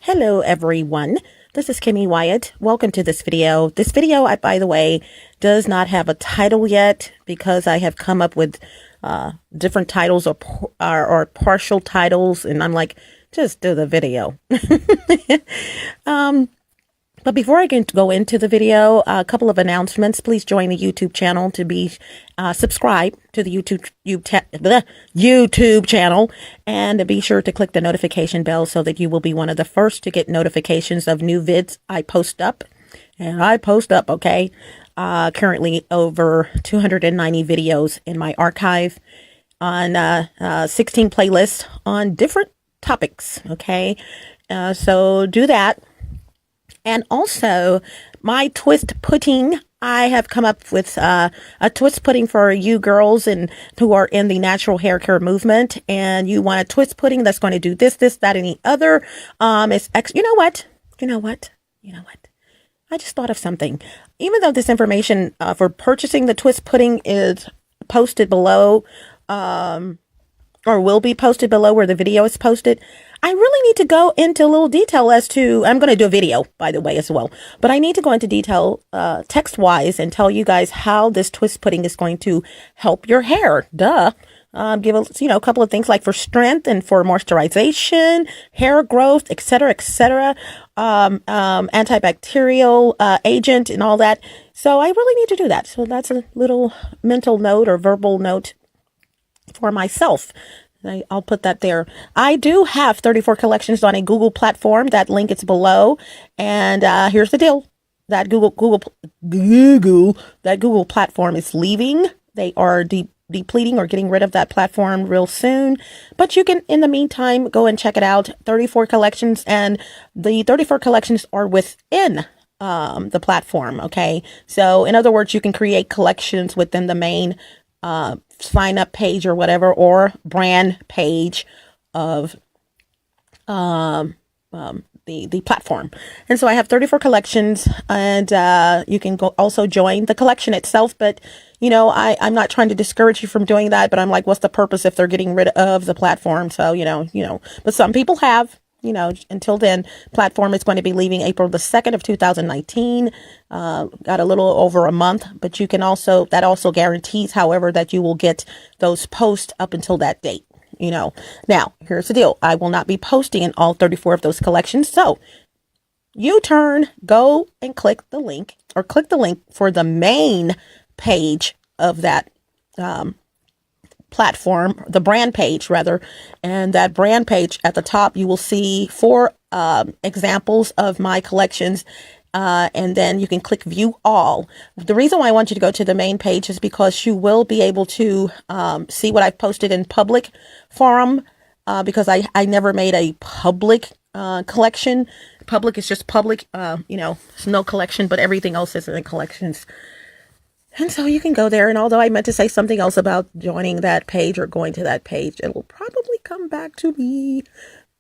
Hello everyone, this is Kimmy Wyatt. Welcome to this video. This video, by the way, does not have a title yet because I have come up with different titles or partial titles, and I'm like, just do the video. But before I can go into the video, a couple of announcements. Please join the YouTube channel to be subscribe to the YouTube channel, and be sure to click the notification bell so that you will be one of the first to get notifications of new vids I post up. And I post up, okay? Currently over 290 videos in my archive on 16 playlists on different topics, okay? So do that. And also, my twist pudding, I have come up with a twist pudding for you girls and who are in the natural hair care movement, and you want a twist pudding that's going to do this, that, and the other. You know what? I just thought of something. Even though this information for purchasing the twist pudding is posted below, or will be posted below where the video is posted, I really need to go into a little detail as to, I'm going to do a video, by the way, as well. But I need to go into detail text-wise and tell you guys how this twist pudding is going to help your hair. Duh. Give a couple of things like for strength and for moisturization, hair growth, etc., antibacterial agent and all that. So I really need to do that. So that's a little mental note or verbal note for myself. I'll put that there. I do have 34 collections on a Google platform. That link is below. And here's the deal. That Google platform is leaving. They are depleting or getting rid of that platform real soon. But you can, in the meantime, go and check it out. 34 collections, and the 34 collections are within the platform. Okay. So in other words, you can create collections within the main sign up page or whatever, or brand page of the platform. And so I have 34 collections, and you can go also join the collection itself. But I'm not trying to discourage you from doing that, but I'm like, what's the purpose if they're getting rid of the platform? So but some people have. Until then, platform is going to be leaving April the 2nd of 2019. Got a little over a month, but you can also, that also guarantees, however, that you will get those posts up until that date. Now, here's the deal. I will not be posting in all 34 of those collections. So go and click the link for the main page of that, platform, the brand page rather, and that brand page at the top, you will see 4 examples of my collections, and then you can click view all. The reason why I want you to go to the main page is because you will be able to see what I've posted in public forum, because I never made a public collection. Public is just public, it's no collection, but everything else is in collections. And so you can go there. And although I meant to say something else about joining that page or going to that page, it will probably come back to me.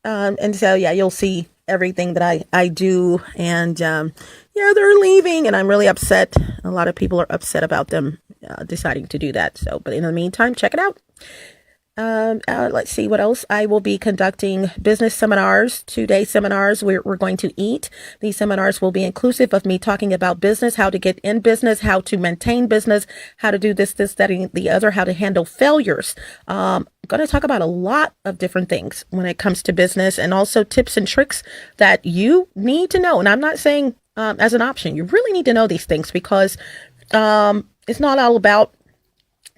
And so, yeah, you'll see everything that I do. And, they're leaving, and I'm really upset. A lot of people are upset about them deciding to do that. So, but in the meantime, check it out. Let's see what else. I will be conducting business seminars, 2-day seminars. We're going to eat. These seminars will be inclusive of me talking about business, how to get in business, how to maintain business, how to do this, that, and the other, how to handle failures. I'm going to talk about a lot of different things when it comes to business, and also tips and tricks that you need to know. And I'm not saying as an option. You really need to know these things, because it's not all about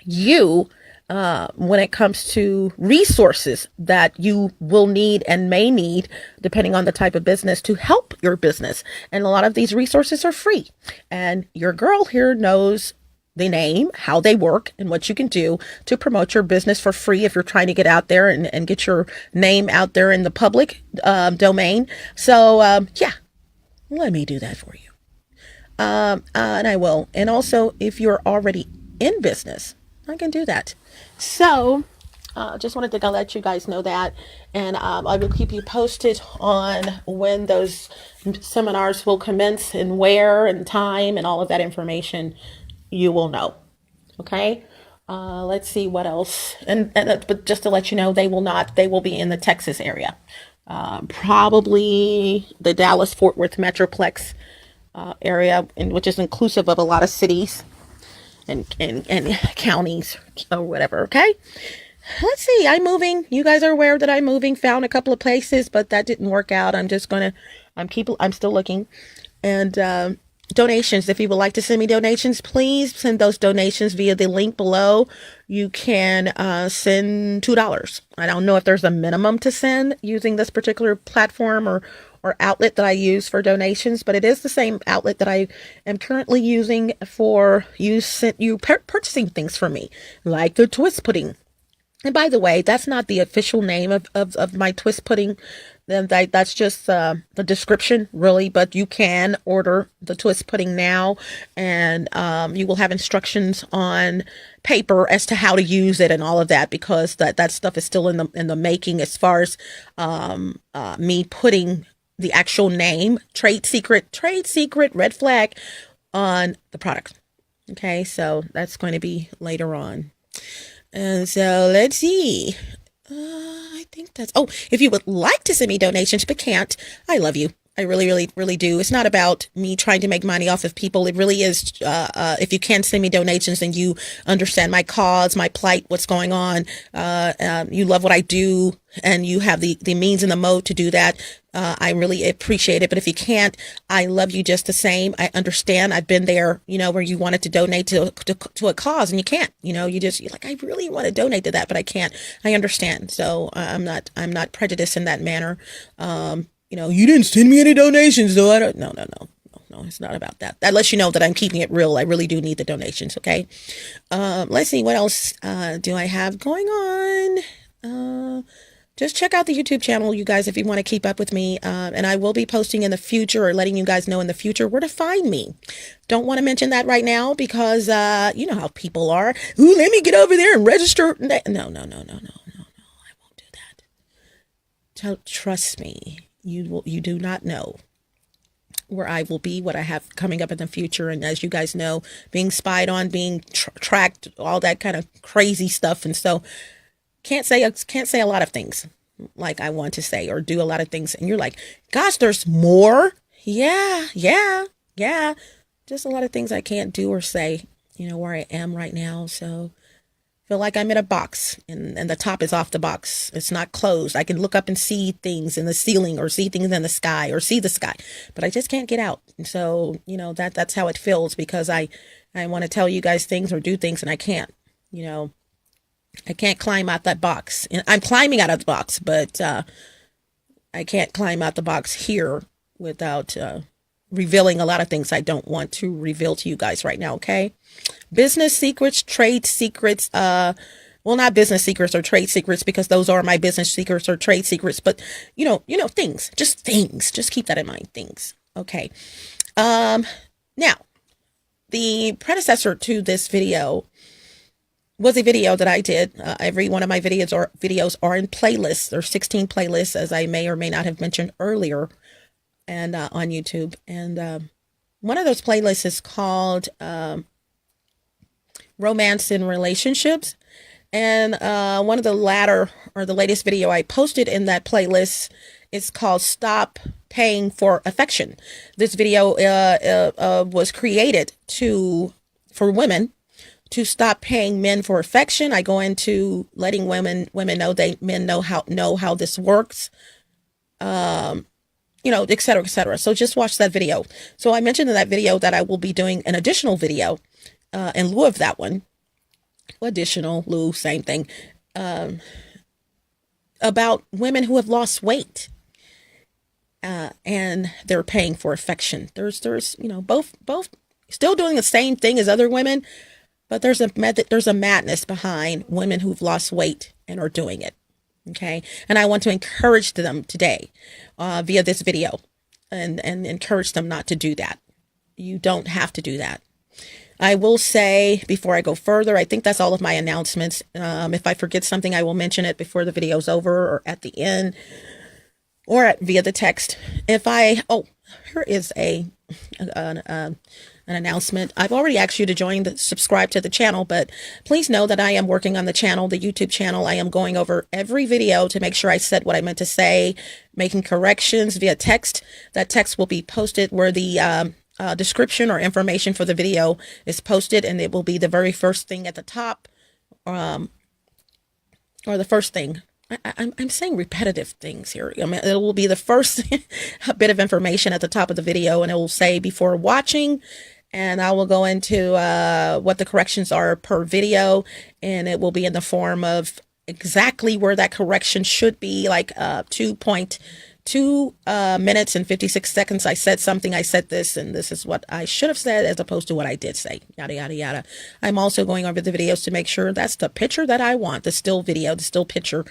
you. When it comes to resources that you will need and may need, depending on the type of business, to help your business. And a lot of these resources are free. And your girl here knows the name, how they work, and what you can do to promote your business for free if you're trying to get out there and get your name out there in the public domain. So, let me do that for you. And I will. And also, if you're already in business, I can do that. So, just wanted to let you guys know that, and I will keep you posted on when those seminars will commence and where and time and all of that information. You will know. Okay. Let's see what else. But just to let you know, they will be in the Texas area. probably the Dallas-Fort Worth Metroplex area, which is inclusive of a lot of cities and counties or whatever. Okay. Let's see. I'm moving. You guys are aware that I'm moving. Found a couple of places, but that didn't work out. I'm still looking. And donations. If you would like to send me donations, please send those donations via the link below. You can send $2. I don't know if there's a minimum to send using this particular platform or outlet that I use for donations, but it is the same outlet that I am currently using for purchasing things from me, like the twist pudding. And by the way, that's not the official name of my twist pudding. That's just the description, really. But you can order the twist pudding now, and you will have instructions on paper as to how to use it and all of that, because that stuff is still in the making as far as me putting the actual name, trade secret, red flag on the product. Okay, so that's going to be later on. And so let's see. I think that's, if you would like to send me donations but can't, I love you. I really, really, really do. It's not about me trying to make money off of people. It really is, if you can send me donations and you understand my cause, my plight, what's going on, you love what I do, and you have the means and the mode to do that, I really appreciate it. But if you can't, I love you just the same. I understand. I've been there, where you wanted to donate to a cause and you can't, you're like, I really want to donate to that, but I can't. I understand. So I'm not prejudiced in that manner. You didn't send me any donations, though. I don't. No. It's not about that. That lets you know that I'm keeping it real. I really do need the donations. Okay. Let's see what else do I have going on. Just check out the YouTube channel, you guys, if you want to keep up with me. And I will be posting in the future, or letting you guys know in the future where to find me. Don't want to mention that right now because you know how people are. Ooh, let me get over there and register. No. I won't do that. Trust me. You do not know where I will be, what I have coming up in the future. And as you guys know, being spied on, being tracked, all that kind of crazy stuff. And so can't say a lot of things like I want to say, or do a lot of things. And you're like, gosh, there's more. Yeah. Just a lot of things I can't do or say, where I am right now. So feel like I'm in a box, and the top is off the box. It's not closed. I can look up and see things in the ceiling, or see things in the sky, or see the sky, but I just can't get out. And so, that's how it feels, because I want to tell you guys things or do things, and I can't, I can't climb out that box. And I'm climbing out of the box, but I can't climb out the box here without revealing a lot of things I don't want to reveal to you guys right now. Okay. Business secrets, trade secrets, well, not business secrets or trade secrets, because those are my business secrets or trade secrets, but things, just keep that in mind. Things. Okay. Now the predecessor to this video was a video that I did. Every one of my videos are in playlists. There's 16 playlists, as I may or may not have mentioned earlier, and on YouTube. And one of those playlists is called Romance and Relationships. And one of the latest video I posted in that playlist is called Stop Paying for Affection. This video was created for women to stop paying men for affection. I go into letting women know men know how this works. Et cetera, et cetera. So just watch that video. So I mentioned in that video that I will be doing an additional video in lieu of that one. Same thing. About women who have lost weight and they're paying for affection. There's both still doing the same thing as other women, but there's a madness behind women who've lost weight and are doing it. Okay. And I want to encourage them today via this video and encourage them not to do that. You don't have to do that. I will say, before I go further, I think that's all of my announcements. If I forget something, I will mention it before the video's over, or at the end, or via the text. Here is a an announcement. I've already asked you to subscribe to the channel, but please know that I am working on the channel, the YouTube channel. I am going over every video to make sure I said what I meant to say, making corrections via text. That text will be posted where the description or information for the video is posted, and it will be the very first thing at the top, or the first thing. I'm saying repetitive things here. I mean, it will be the first bit of information at the top of the video, and it will say before watching, and I will go into what the corrections are per video, and it will be in the form of exactly where that correction should be, like 2.2 minutes and 56 seconds. I said something, I said this, and this is what I should have said as opposed to what I did say, yada, yada, yada. I'm also going over the videos to make sure that's the picture that I want, the still video, the still picture.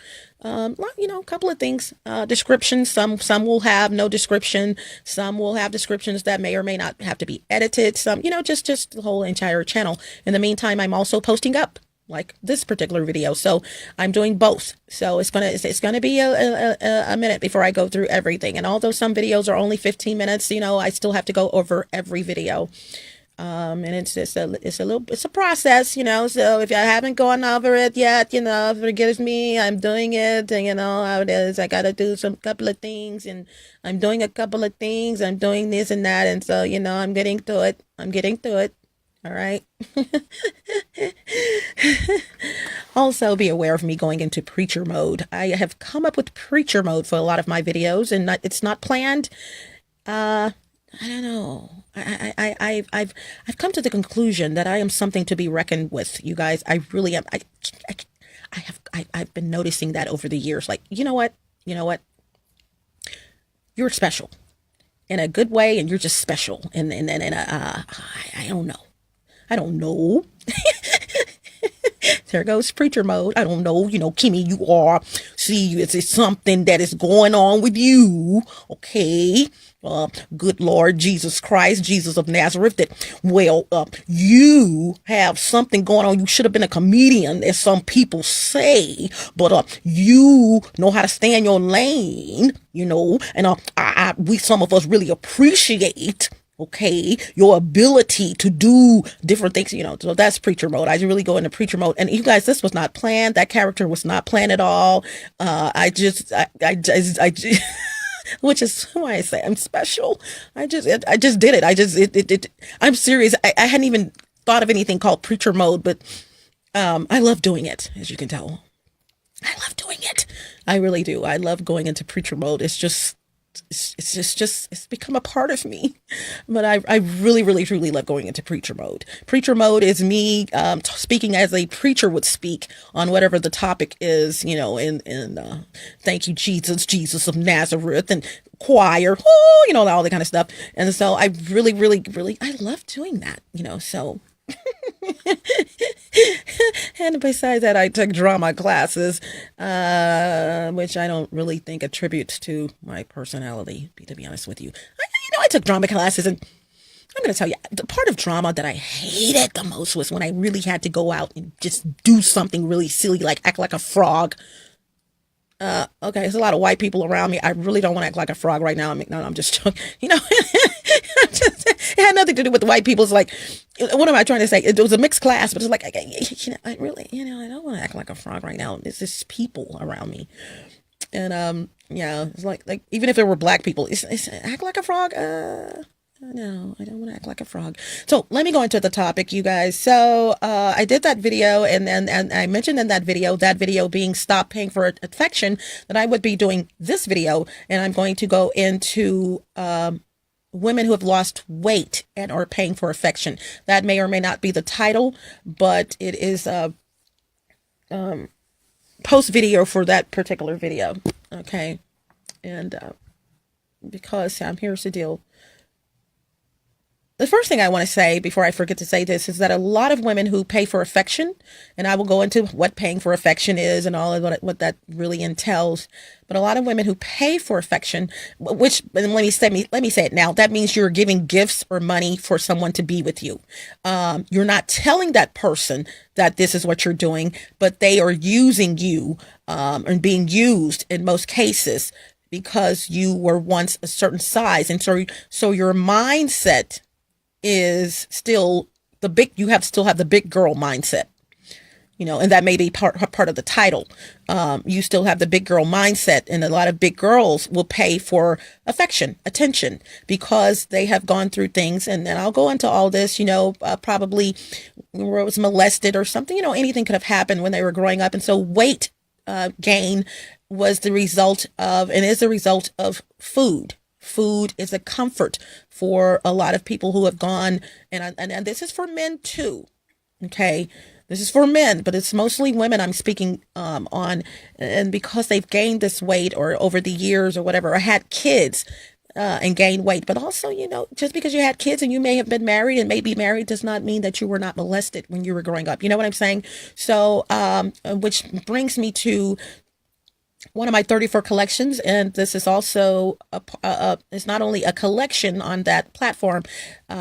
You know, a couple of things, descriptions, some will have no description, some will have descriptions that may or may not have to be edited, some, you know, just the whole entire channel. In the meantime, I'm also posting up, like this particular video, so I'm doing both. So it's gonna be a minute before I go through everything, and although some videos are only 15 minutes, you know, I still have to go over every video. And it's a process, you know, so if I haven't gone over it yet, you know, forgive me, I'm doing it, and you know how it is, I gotta do couple of things, and I'm doing a couple of things, I'm doing this and that, and so, you know, I'm getting to it, all right. Also, be aware of me going into preacher mode. I have come up with preacher mode for a lot of my videos, and it's not planned. I don't know. I've come to the conclusion that I am something to be reckoned with, you guys. I really am. I've been noticing that over the years. Like, you know what? You're special in a good way, and you're just special. And I don't know. There goes preacher mode. I don't know. You know, Kimmy, you are. See, it's something that is going on with you. Okay. Good Lord Jesus Christ, Jesus of Nazareth, you have something going on. You should have been a comedian, as some people say, but you know how to stay in your lane, you know, and some of us really appreciate, okay, your ability to do different things, you know. So that's preacher mode. I really go into preacher mode. And you guys, this was not planned. That character was not planned at all. I just which is why I say I'm special. I just did it. I'm serious. I hadn't even thought of anything called preacher mode, but I love doing it, as you can tell. I love doing it. I really do. I love going into preacher mode. It's become a part of me. But I really, really, truly love going into preacher mode. Preacher mode is me speaking as a preacher would speak on whatever the topic is, you know, in thank you, Jesus of Nazareth, and choir, you know, all that kind of stuff. And so I really, really, really, I love doing that, you know, so. And besides that, I took drama classes, which I don't really think attributes to my personality, to be honest with you. I took drama classes, and I'm going to tell you, the part of drama that I hated the most was when I really had to go out and just do something really silly, like act like a frog. Okay, there's a lot of white people around me. I really don't want to act like a frog right now. I'm just joking. You know, it had nothing to do with the white people. It's like, what am I trying to say? It was a mixed class, but it's like, you know, I really, you know, I don't want to act like a frog right now. It's just people around me. And, yeah, it's like even if it were black people, it's act like a frog. No, I don't want to act like a frog. So let me go into the topic, you guys. So I did that video, and I mentioned in that video being stop paying for affection, that I would be doing this video, and I'm going to go into women who have lost weight and are paying for affection. That may or may not be the title, but it is a post video for that particular video. Okay, and because here's the deal. The first thing I want to say before I forget to say this is that a lot of women who pay for affection, and I will go into what paying for affection is and all of what that really entails. But a lot of women who pay for affection, which, let me say it now, that means you're giving gifts or money for someone to be with you. You're not telling that person that this is what you're doing, but they are using you, and being used in most cases because you were once a certain size. And so your mindset is still still have the big girl mindset. And that may be part of the title. You still have the big girl mindset, and a lot of big girls will pay for affection, attention, because they have gone through things. And then I'll go into all this, probably where it was molested or something, anything could have happened when they were growing up. And so weight gain was the result of, and is the result of food. Food is a comfort for a lot of people who have gone, and this is for men too. Okay. This is for men, but it's mostly women I'm speaking on. And because they've gained this weight or over the years or whatever, or had kids and gained weight. But also, just because you had kids and you may have been married and may be married does not mean that you were not molested when you were growing up. You know what I'm saying? So, which brings me to one of my 34 collections, and this is also it's not only a collection on that platform.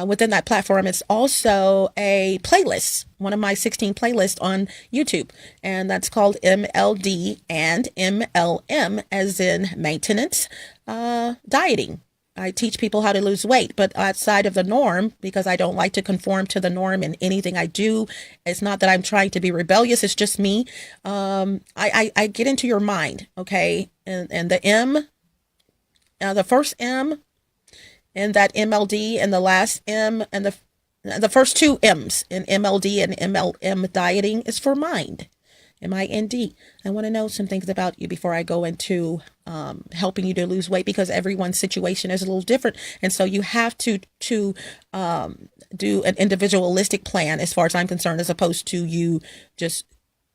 Within that platform, it's also a playlist, one of my 16 playlists on YouTube, and that's called MLD and MLM, as in maintenance dieting. I teach people how to lose weight, but outside of the norm, because I don't like to conform to the norm in anything I do. It's not that I'm trying to be rebellious. It's just me. I get into your mind. Okay. And the M, the first M and that MLD and the last M and the first two M's in MLD and MLM dieting is for mind. MIND. I want to know some things about you before I go into helping you to lose weight, because everyone's situation is a little different. And so you have to do an individualistic plan as far as I'm concerned, as opposed to you just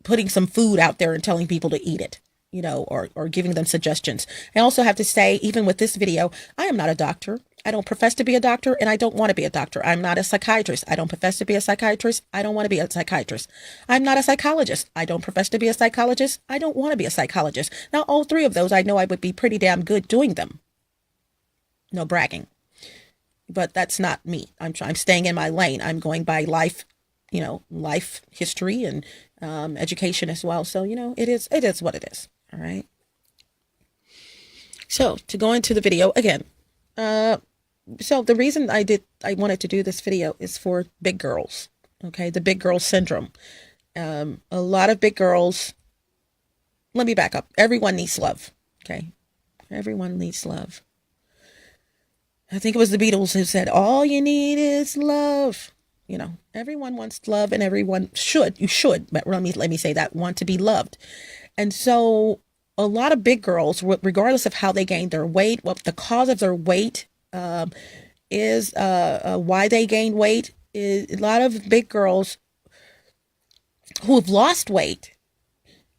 putting some food out there and telling people to eat it, or giving them suggestions. I also have to say, even with this video, I am not a doctor. I don't profess to be a doctor, and I don't want to be a doctor. I'm not a psychiatrist. I don't profess to be a psychiatrist. I don't want to be a psychiatrist. I'm not a psychologist. I don't profess to be a psychologist. I don't want to be a psychologist. Now, all three of those, I know I would be pretty damn good doing them. No bragging. But that's not me. I'm staying in my lane. I'm going by life, life history and education as well. So, it is what it is. All right. So to go into the video again, so the reason I wanted to do this video is for big girls. Okay. The big girl syndrome. A lot of big girls, let me back up. Everyone needs love. Okay. Everyone needs love. I think it was the Beatles who said, all you need is love. Everyone wants love, and everyone should, but let me say that, want to be loved. And so a lot of big girls, regardless of how they gain their weight, what the cause of their weight is, why they gain weight, is a lot of big girls who have lost weight,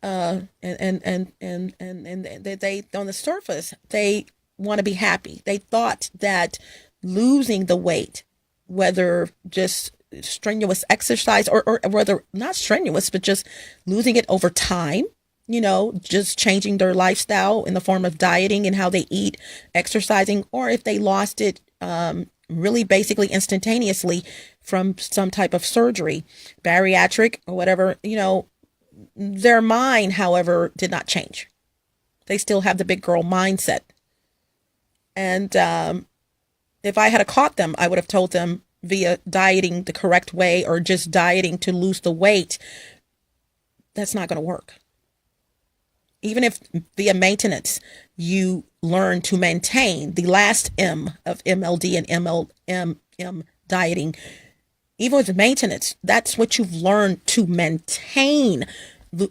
and they, on the surface, they want to be happy. They thought that losing the weight, whether just strenuous exercise or whether not strenuous, but just losing it over time, just changing their lifestyle in the form of dieting and how they eat, exercising, or if they lost it really basically instantaneously from some type of surgery, bariatric or whatever, their mind, however, did not change. They still have the big girl mindset. And if I had caught them, I would have told them via dieting the correct way or just dieting to lose the weight. That's not going to work. Even if via maintenance, you learn to maintain the last M of MLD and MLM dieting, even with maintenance, that's what you've learned to maintain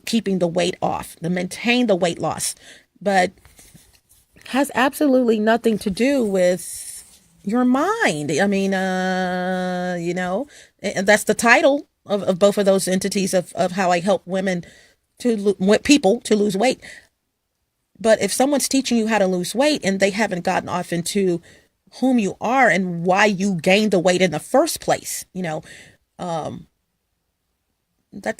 keeping the weight off, to maintain the weight loss, but has absolutely nothing to do with your mind. I mean, and that's the title of both of those entities of how I help women people to lose weight. But if someone's teaching you how to lose weight and they haven't gotten off into whom you are and why you gained the weight in the first place, that's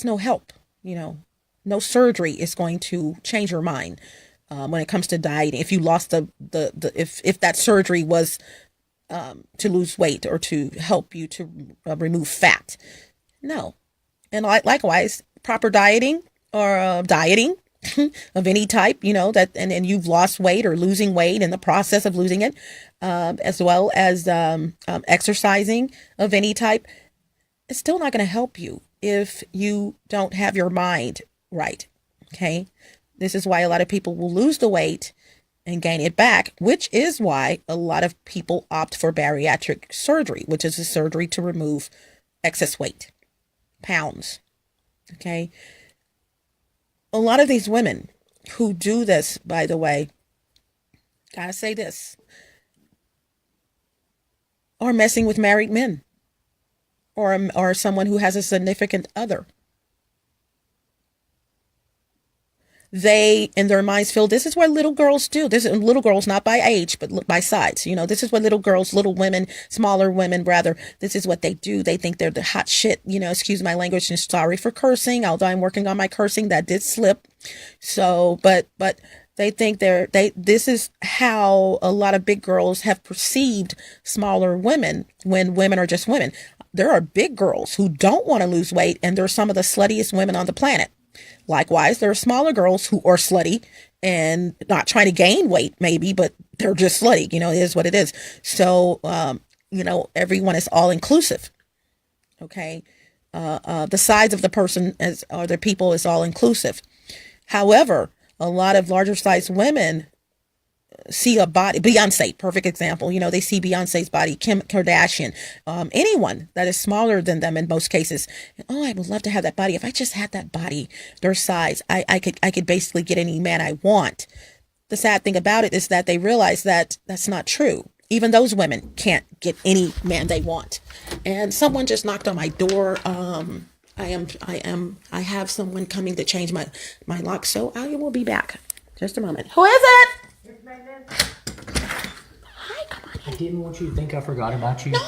no help. No surgery is going to change your mind when it comes to dieting. If you lost if that surgery was to lose weight or to help you to remove fat, no. And likewise, proper dieting or dieting of any type, that, and you've lost weight or losing weight in the process of losing it, as well as exercising of any type, it's still not going to help you if you don't have your mind right. Okay. This is why a lot of people will lose the weight and gain it back, which is why a lot of people opt for bariatric surgery, which is a surgery to remove excess weight, pounds. Okay. A lot of these women who do this, by the way, gotta say this, are messing with married men or someone who has a significant other. They, in their minds, feel this is what little girls do. This is little girls, not by age, but by size. This is what little girls, little women, smaller women, rather, this is what they do. They think they're the hot shit. Excuse my language and sorry for cursing. Although I'm working on my cursing, that did slip. So, but they think this is how a lot of big girls have perceived smaller women when women are just women. There are big girls who don't want to lose weight, and they're some of the sluttiest women on the planet. Likewise, there are smaller girls who are slutty and not trying to gain weight, maybe, but they're just slutty. It is what it is. So, everyone is all inclusive. Okay. The size of the person or the people is all inclusive. However, a lot of larger sized women see a body, Beyonce, perfect example. They see Beyonce's body, Kim Kardashian, anyone that is smaller than them in most cases. Oh, I would love to have that body. If I just had that body, their size, I could basically get any man I want. The sad thing about it is that they realize that that's not true. Even those women can't get any man they want. And someone just knocked on my door. I have someone coming to change my lock, so I will be back. Just a moment. Who is it? Hi, come on. I didn't want you to think I forgot about you. No,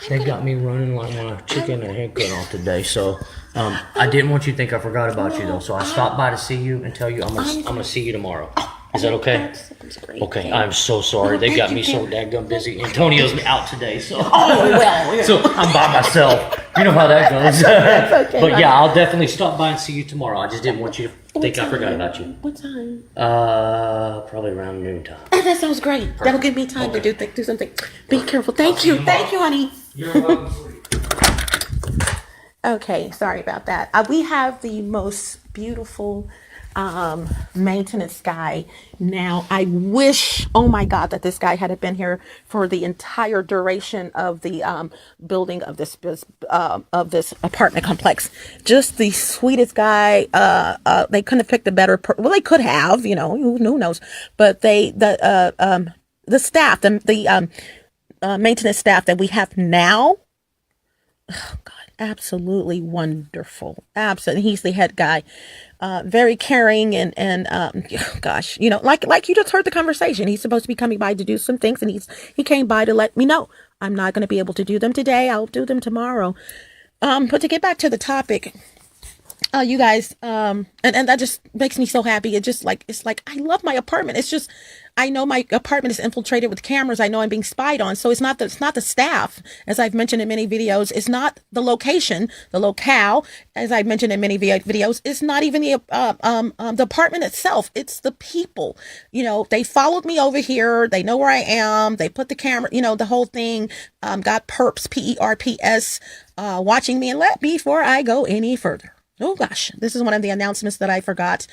They got me running like my chicken and head cut off today, so I didn't want you to think I forgot about you though. So I stopped by to see you and tell you I'm gonna see you tomorrow. Is that okay? That's great. Okay, I'm so sorry. They got me so daggum busy. Antonio's out today, so well. so I'm by myself. You know how that goes. That's okay, But yeah, I'll definitely stop by and see you tomorrow. I just didn't want you to think I forgot about you. What time? Probably around noontime. Oh, that sounds great. Perfect. That'll give me time to do something. Be careful. Thank you. Thank you, honey. You're welcome. Okay, sorry about that. We have the most beautiful maintenance guy. Now, I wish, oh my God, that this guy had been here for the entire duration of the building of this apartment complex. Just the sweetest guy. They couldn't have picked a better. Well, they could have, who knows? But the staff, the maintenance staff that we have now. Oh God, absolutely wonderful. Absolutely, he's the head guy. Very caring and gosh, like you just heard the conversation. He's supposed to be coming by to do some things, and he came by to let me know I'm not going to be able to do them today. I'll do them tomorrow. But to get back to the topic, you guys, and that just makes me so happy. It's like I love my apartment. It's just, I know my apartment is infiltrated with cameras. I know I'm being spied on. So it's not the staff, as I've mentioned in many videos. It's not the location, the locale, as I've mentioned in many videos. It's not even the apartment itself. It's the people. They followed me over here. They know where I am. They put the camera, the whole thing. Got perps, PERPS, watching me. And before I go any further. Oh gosh, this is one of the announcements that I forgot.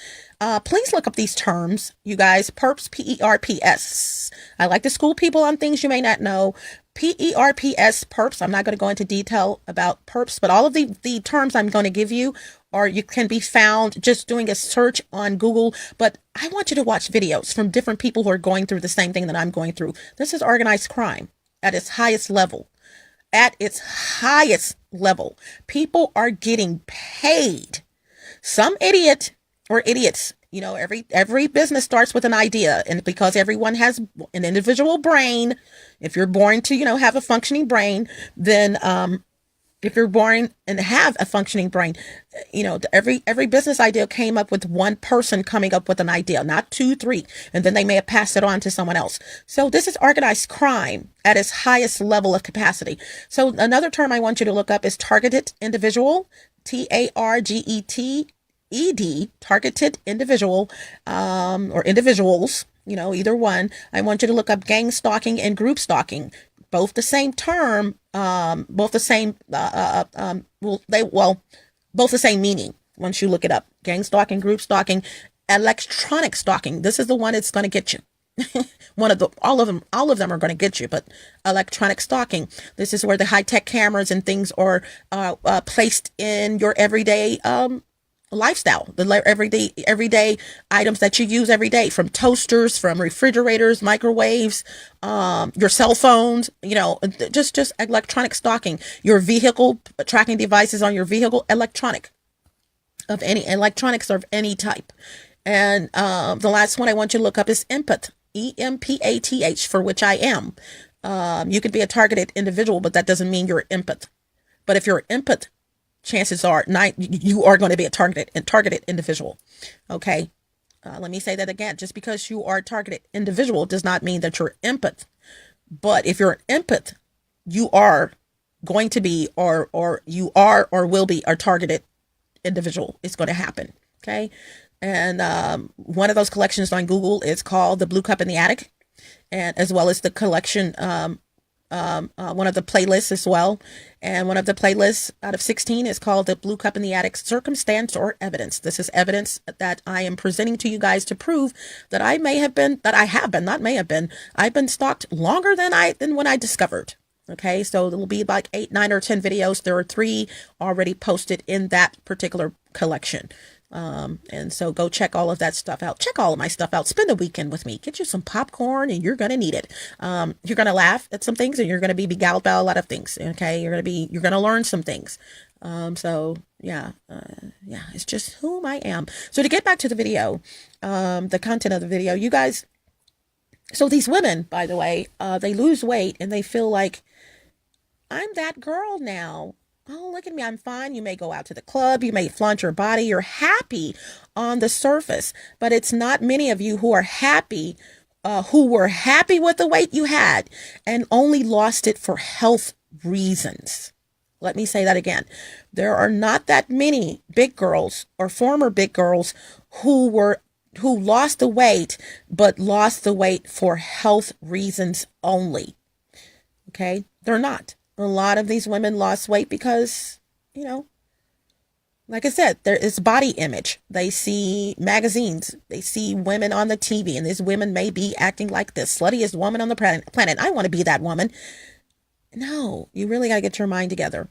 Please look up these terms, you guys. PERPS, PERPS. I like to school people on things you may not know. PERPS, PERPS. I'm not going to go into detail about PERPS, but all of the terms I'm going to give you, or you can be found just doing a search on Google. But I want you to watch videos from different people who are going through the same thing that I'm going through. This is organized crime at its highest level. At its highest level, people are getting paid. Some idiot or idiots, every business starts with an idea, and because everyone has an individual brain, if you're born to, have a functioning brain, then if you're born and have a functioning brain, every business idea came up with one person coming up with an idea, not 2, 3, and then they may have passed it on to someone else. So this is organized crime at its highest level of capacity. So another term I want you to look up is targeted individual, TARGET ED, targeted individual, or individuals, either one. I want you to look up gang stalking and group stalking. Both the same term, both the same, both the same meaning once you look it up. Gang stalking, group stalking, electronic stalking. This is the one that's going to get you. All of them are going to get you, but electronic stalking. This is where the high-tech cameras and things are placed in your everyday lifestyle, the everyday items that you use every day, from toasters, from refrigerators, microwaves, your cell phones, just electronic stalking. Your vehicle tracking devices on your vehicle, electronics of any type. And the last one I want you to look up is empath, EMPATH, for which I am. You could be a targeted individual, but that doesn't mean you're an empath. But if you're an empath, chances are you are going to be a targeted individual. Okay. Let me say that again. Just because you are a targeted individual does not mean that you're an empath. But if you're an empath, you are going to be, or you are, or will be a targeted individual. It's going to happen. Okay. And one of those collections on Google is called The Blue Cup in the Attic, and as well as the collection, one of the playlists as well. And one of the playlists out of 16 is called The Blue Cup in the Attic, Circumstance or Evidence. This is evidence that I am presenting to you guys to prove that I've been stalked longer than when I discovered. Okay, so there will be like 8, 9, or 10 videos. There are 3 already posted in that particular collection. And so go check all of that stuff out. Check all of my stuff out. Spend a weekend with me. Get you some popcorn, and you're going to need it. You're going to laugh at some things, and you're going to be beguiled by a lot of things. Okay. You're going to learn some things. Yeah, it's just whom I am. So to get back to the video, the content of the video, you guys, so these women, by the way, they lose weight and they feel like, I'm that girl now. Oh, look at me. I'm fine. You may go out to the club. You may flaunt your body. You're happy on the surface, but it's not many of you who are happy, who were happy with the weight you had and only lost it for health reasons. Let me say that again. There are not that many big girls or former big girls who lost the weight, but lost the weight for health reasons only. Okay. They're not. A lot of these women lost weight because, like I said, there is body image. They see magazines. They see women on the TV, and these women may be acting like this sluttiest woman on the planet. I want to be that woman. No, you really got to get your mind together.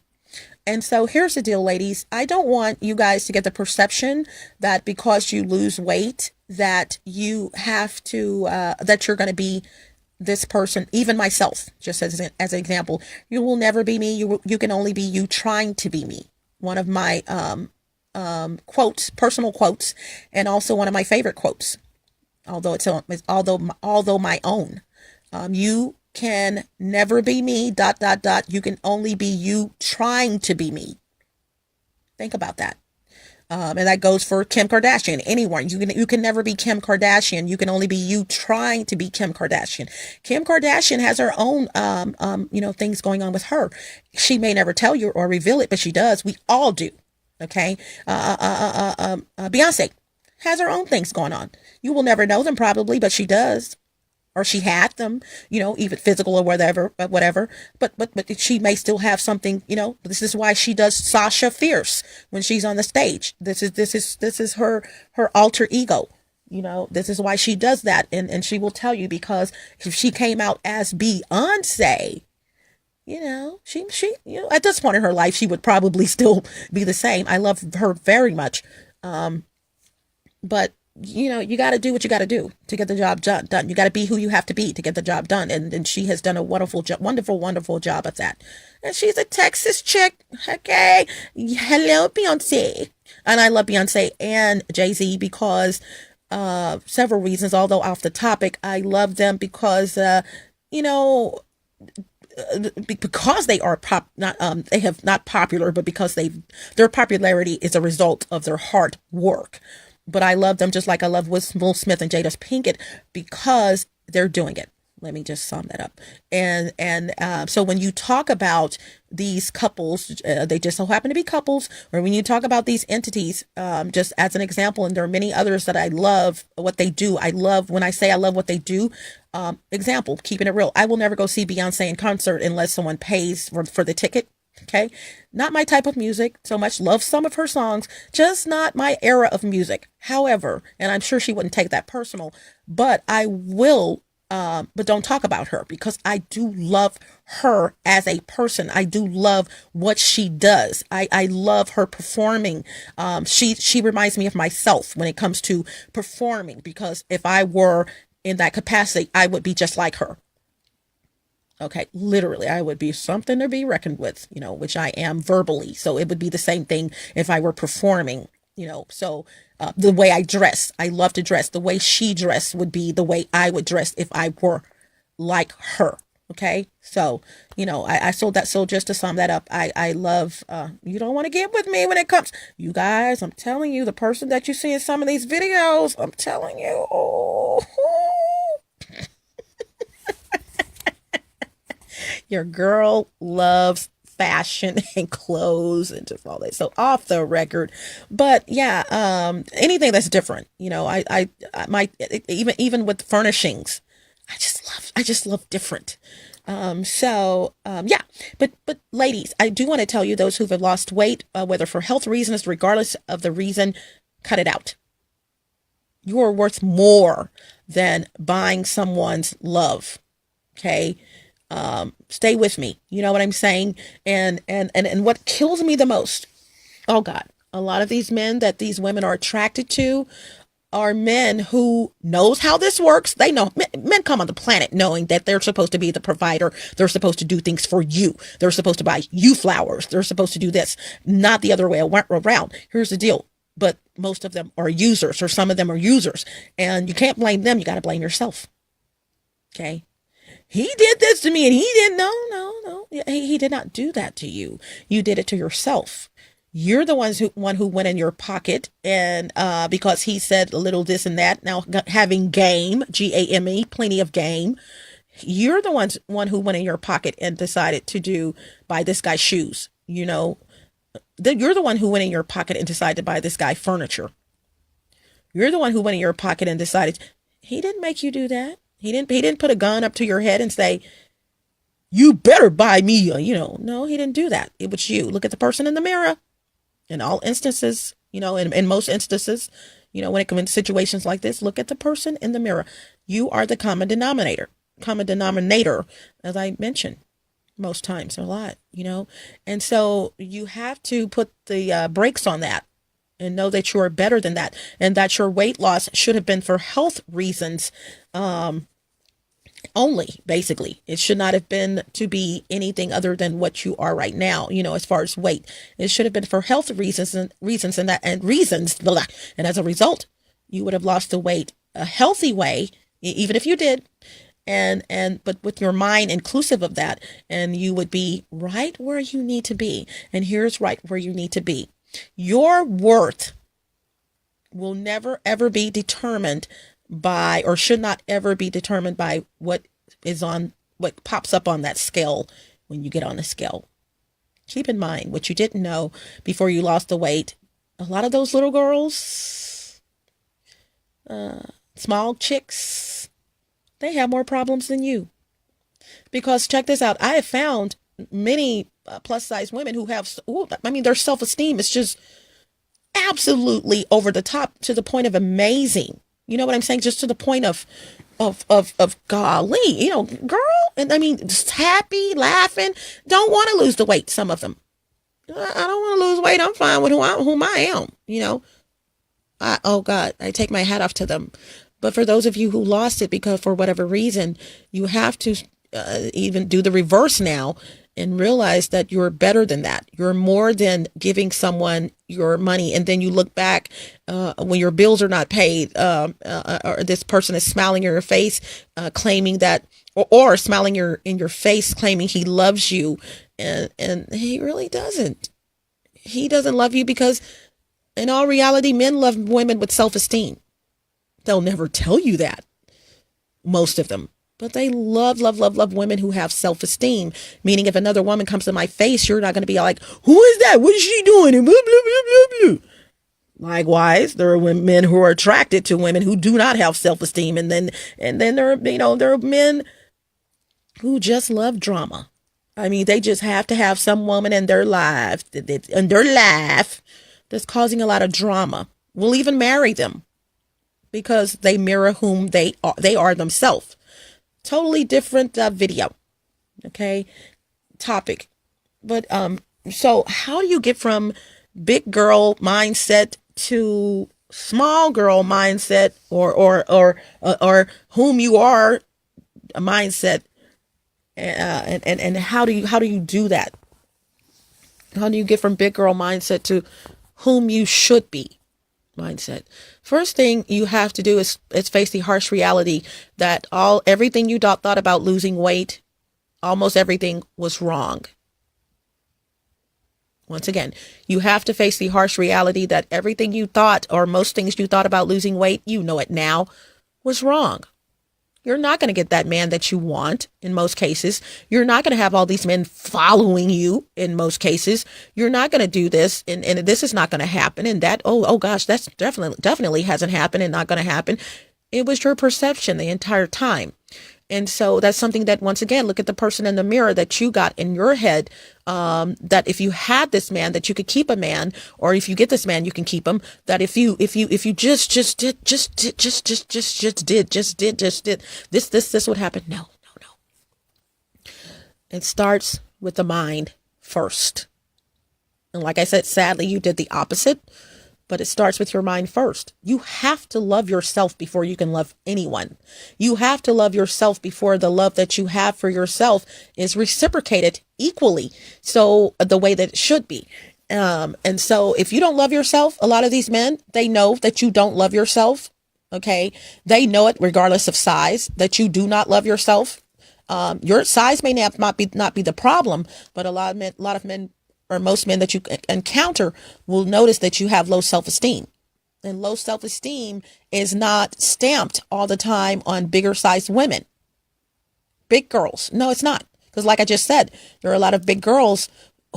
And so here's the deal, ladies. I don't want you guys to get the perception that because you lose weight, that you have to, that you're going to be this person. Even myself, just as an example, you will never be me. You can only be you trying to be me. One of my quotes, personal quotes, and also one of my favorite quotes, although my own. You can never be me. ... You can only be you trying to be me. Think about that. And that goes for Kim Kardashian, anyone. You can never be Kim Kardashian. You can only be you trying to be Kim Kardashian. Kim Kardashian has her own, things going on with her. She may never tell you or reveal it, but she does. We all do. Okay. Beyonce has her own things going on. You will never know them probably, but she does. Or she had them, even physical or whatever. But she may still have something, This is why she does Sasha Fierce when she's on the stage. This is her alter ego. This is why she does that, and she will tell you, because if she came out as Beyonce, she at this point in her life, she would probably still be the same. I love her very much, but. You got to do what you got to do to get the job done. You got to be who you have to be to get the job done. And she has done a wonderful job at that. And she's a Texas chick. Okay. Hello, Beyonce. And I love Beyonce and Jay-Z because, several reasons, although off the topic, I love them because, because they are they have not popular, but because their popularity is a result of their hard work. But I love them just like I love Will Smith and Jada Pinkett because they're doing it. Let me just sum that up. So when you talk about these couples, they just so happen to be couples, or when you talk about these entities, just as an example, and there are many others that I love what they do. I love, when I say I love what they do, example, keeping it real. I will never go see Beyonce in concert unless someone pays for the ticket. Okay. Not my type of music so much. Love some of her songs, just not my era of music. However, and I'm sure she wouldn't take that personal, but I will, but don't talk about her, because I do love her as a person. I do love what she does. I love her performing. She reminds me of myself when it comes to performing, because if I were in that capacity, I would be just like her. Okay, literally, I would be something to be reckoned with, which I am verbally. So it would be the same thing if I were performing, So the way I dress, I love to dress. The way she dressed would be the way I would dress if I were like her. Okay, so I sold that. So just to sum that up, I love. You don't want to get with me when it comes, you guys. I'm telling you, the person that you see in some of these videos, I'm telling you, oh. Your girl loves fashion and clothes and just all that. So off the record, but yeah, anything that's different, I might, even with furnishings, I just love different. Yeah, but ladies, I do want to tell you, those who have lost weight, whether for health reasons, regardless of the reason, cut it out. You are worth more than buying someone's love. Okay. Stay with me. You know what I'm saying? And what kills me the most, oh God, a lot of these men that these women are attracted to are men who knows how this works. They know, men come on the planet knowing that they're supposed to be the provider. They're supposed to do things for you. They're supposed to buy you flowers. They're supposed to do this, not the other way around. Here's the deal. But most of them are users, or some of them are users, and you can't blame them. You got to blame yourself. Okay. He did this to me, and he didn't. No. He did not do that to you. You did it to yourself. You're the one who went in your pocket, and because he said a little this and that. Now, having game, GAME, plenty of game. You're the one who went in your pocket and decided to buy this guy shoes. You're the one who went in your pocket and decided to buy this guy furniture. You're the one who went in your pocket and decided. He didn't make you do that. He didn't put a gun up to your head and say, you better buy me. No, he didn't do that. It was you. Look at the person in the mirror. In all instances, in most instances, when it comes to situations like this, look at the person in the mirror. You are the common denominator, as I mentioned most times, a lot, and so you have to put the brakes on that and know that you are better than that, and that your weight loss should have been for health reasons, only. Basically, it should not have been to be anything other than what you are right now, as far as weight. It should have been for health reasons, and as a result, you would have lost the weight a healthy way, even if you did, but with your mind inclusive of that, and you would be right where you need to be. And here's right where you need to be. Your worth will never ever be determined by, or should not ever be determined by, what pops up on that scale when you get on the scale. Keep in mind what you didn't know before you lost the weight. A lot of those little girls, small chicks, they have more problems than you. Because check this out. I have found many plus size women who have, their self-esteem is just absolutely over the top, to the point of amazing. You know what I'm saying? Just to the point of golly, girl. And just happy, laughing, don't want to lose the weight. Some of them, I don't want to lose weight. I'm fine with whom I am. Oh God, I take my hat off to them. But for those of you who lost it because for whatever reason, you have to even do the reverse now and realize that you're better than that. You're more than giving someone your money, and then you look back when your bills are not paid, or this person is smiling in your face, claiming that, or smiling in your face, claiming he loves you, and he really doesn't. He doesn't love you, because in all reality, men love women with self-esteem. They'll never tell you that. Most of them. But they love, love, love, love women who have self-esteem. Meaning if another woman comes to my face, you're not going to be like, who is that? What is she doing? And blah, blah, blah, blah, blah. Likewise, there are men who are attracted to women who do not have self-esteem. And then there are, there are men who just love drama. I mean, they just have to have some woman in their life, that's causing a lot of drama. Will even marry them because they mirror whom they are. They are themselves. Totally different video. Okay, topic. But so how do you get from big girl mindset to small girl mindset, or whom you are a mindset? And how do you do that? How do you get from big girl mindset to whom you should be mindset? First thing you have to do is face the harsh reality that everything you thought about losing weight, almost everything was wrong. Once again, you have to face the harsh reality that everything you thought, or most things you thought about losing weight, you know it now, was wrong. You're not going to get that man that you want in most cases. You're not going to have all these men following you in most cases. You're not going to do this, and this is not going to happen. And that, oh gosh, that's definitely hasn't happened and not going to happen. It was your perception the entire time. And so that's something that, once again, look at the person in the mirror that you got in your head, that if you had this man, that you could keep a man, or if you get this man, you can keep him. That if you just did this would happen. No. It starts with the mind first. And like I said, sadly, you did the opposite. But it starts with your mind first. You have to love yourself before you can love anyone. You have to love yourself before the love that you have for yourself is reciprocated equally. So the way that it should be. And so if you don't love yourself, a lot of these men, they know that you don't love yourself. Okay. They know it regardless of size, that you do not love yourself. Your size may not be the problem, but a lot of men, or most men that you encounter, will notice that you have low self-esteem. And low self-esteem is not stamped all the time on bigger sized women. Big girls. No, it's not. Because like I just said, there are a lot of big girls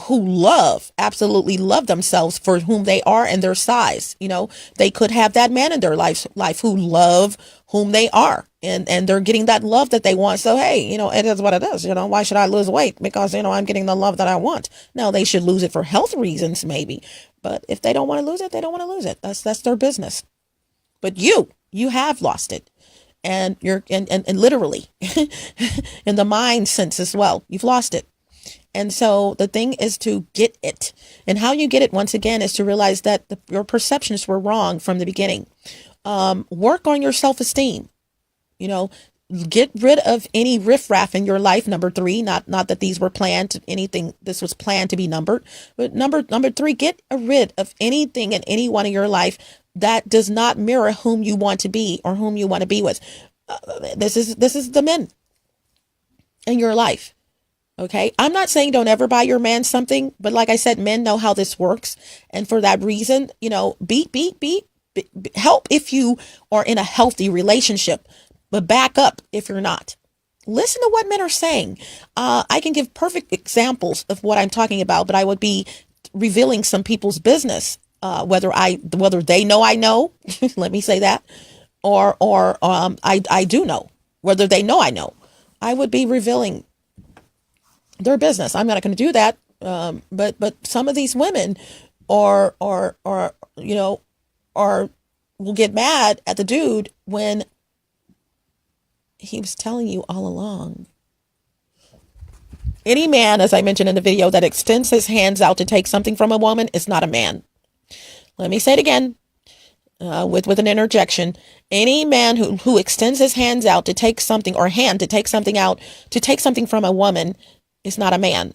who absolutely love themselves for whom they are and their size. They could have that man in their life who love whom they are. And they're getting that love that they want. So, hey, it is what it is. Why should I lose weight? Because, I'm getting the love that I want. Now, they should lose it for health reasons, maybe. But if they don't want to lose it, they don't want to lose it. That's their business. But you have lost it. And you're, and literally, in the mind sense as well, you've lost it. And so the thing is to get it. And how you get it, once again, is to realize that your perceptions were wrong from the beginning. Work on your self-esteem. Get rid of any riffraff in your life. Number 3, not that these were planned, this was planned to be numbered, but number 3, get rid of anything in anyone in your life that does not mirror whom you want to be or whom you want to be with. This is the men in your life. Okay. I'm not saying don't ever buy your man something, but like I said, men know how this works. And for that reason, help if you are in a healthy relationship. But back up if you're not. Listen to what men are saying. I can give perfect examples of what I'm talking about, but I would be revealing some people's business, whether they know I know, let me say that, or I do know, whether they know I know. I would be revealing their business. I'm not going to do that. But some of these women will get mad at the dude when he was telling you all along. Any man, as I mentioned in the video, that extends his hands out to take something from a woman is not a man. Let me say it again, with an interjection. Any man who extends his hands out to take something, or hand to take something out, to take something from a woman, is not a man.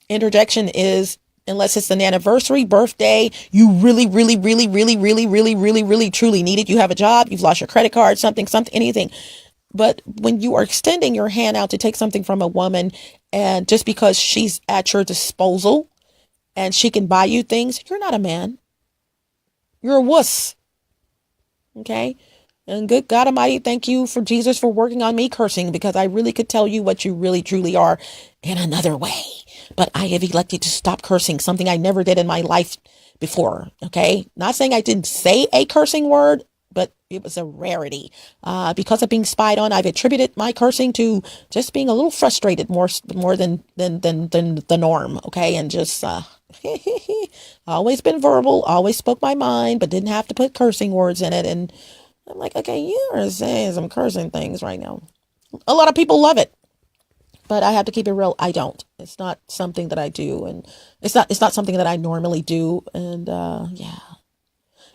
Interjection is, unless it's an anniversary, birthday, you really, really, really, really, really, really, really, really, truly need it. You have a job, you've lost your credit card, something, anything. But when you are extending your hand out to take something from a woman, and just because she's at your disposal and she can buy you things, you're not a man. You're a wuss. Okay? And good God Almighty, thank you for Jesus for working on me cursing, because I really could tell you what you really truly are in another way. But I have elected to stop cursing, something I never did in my life before. Okay. Not saying I didn't say a cursing word, but it was a rarity. Because of being spied on, I've attributed my cursing to just being a little frustrated, more than the norm. Okay. And just, always been verbal, always spoke my mind, but didn't have to put cursing words in it. And I'm like, okay, you are saying some cursing things right now. A lot of people love it, but I have to keep it real. I don't. It's not something that I do, and it's not something that I normally do. And yeah,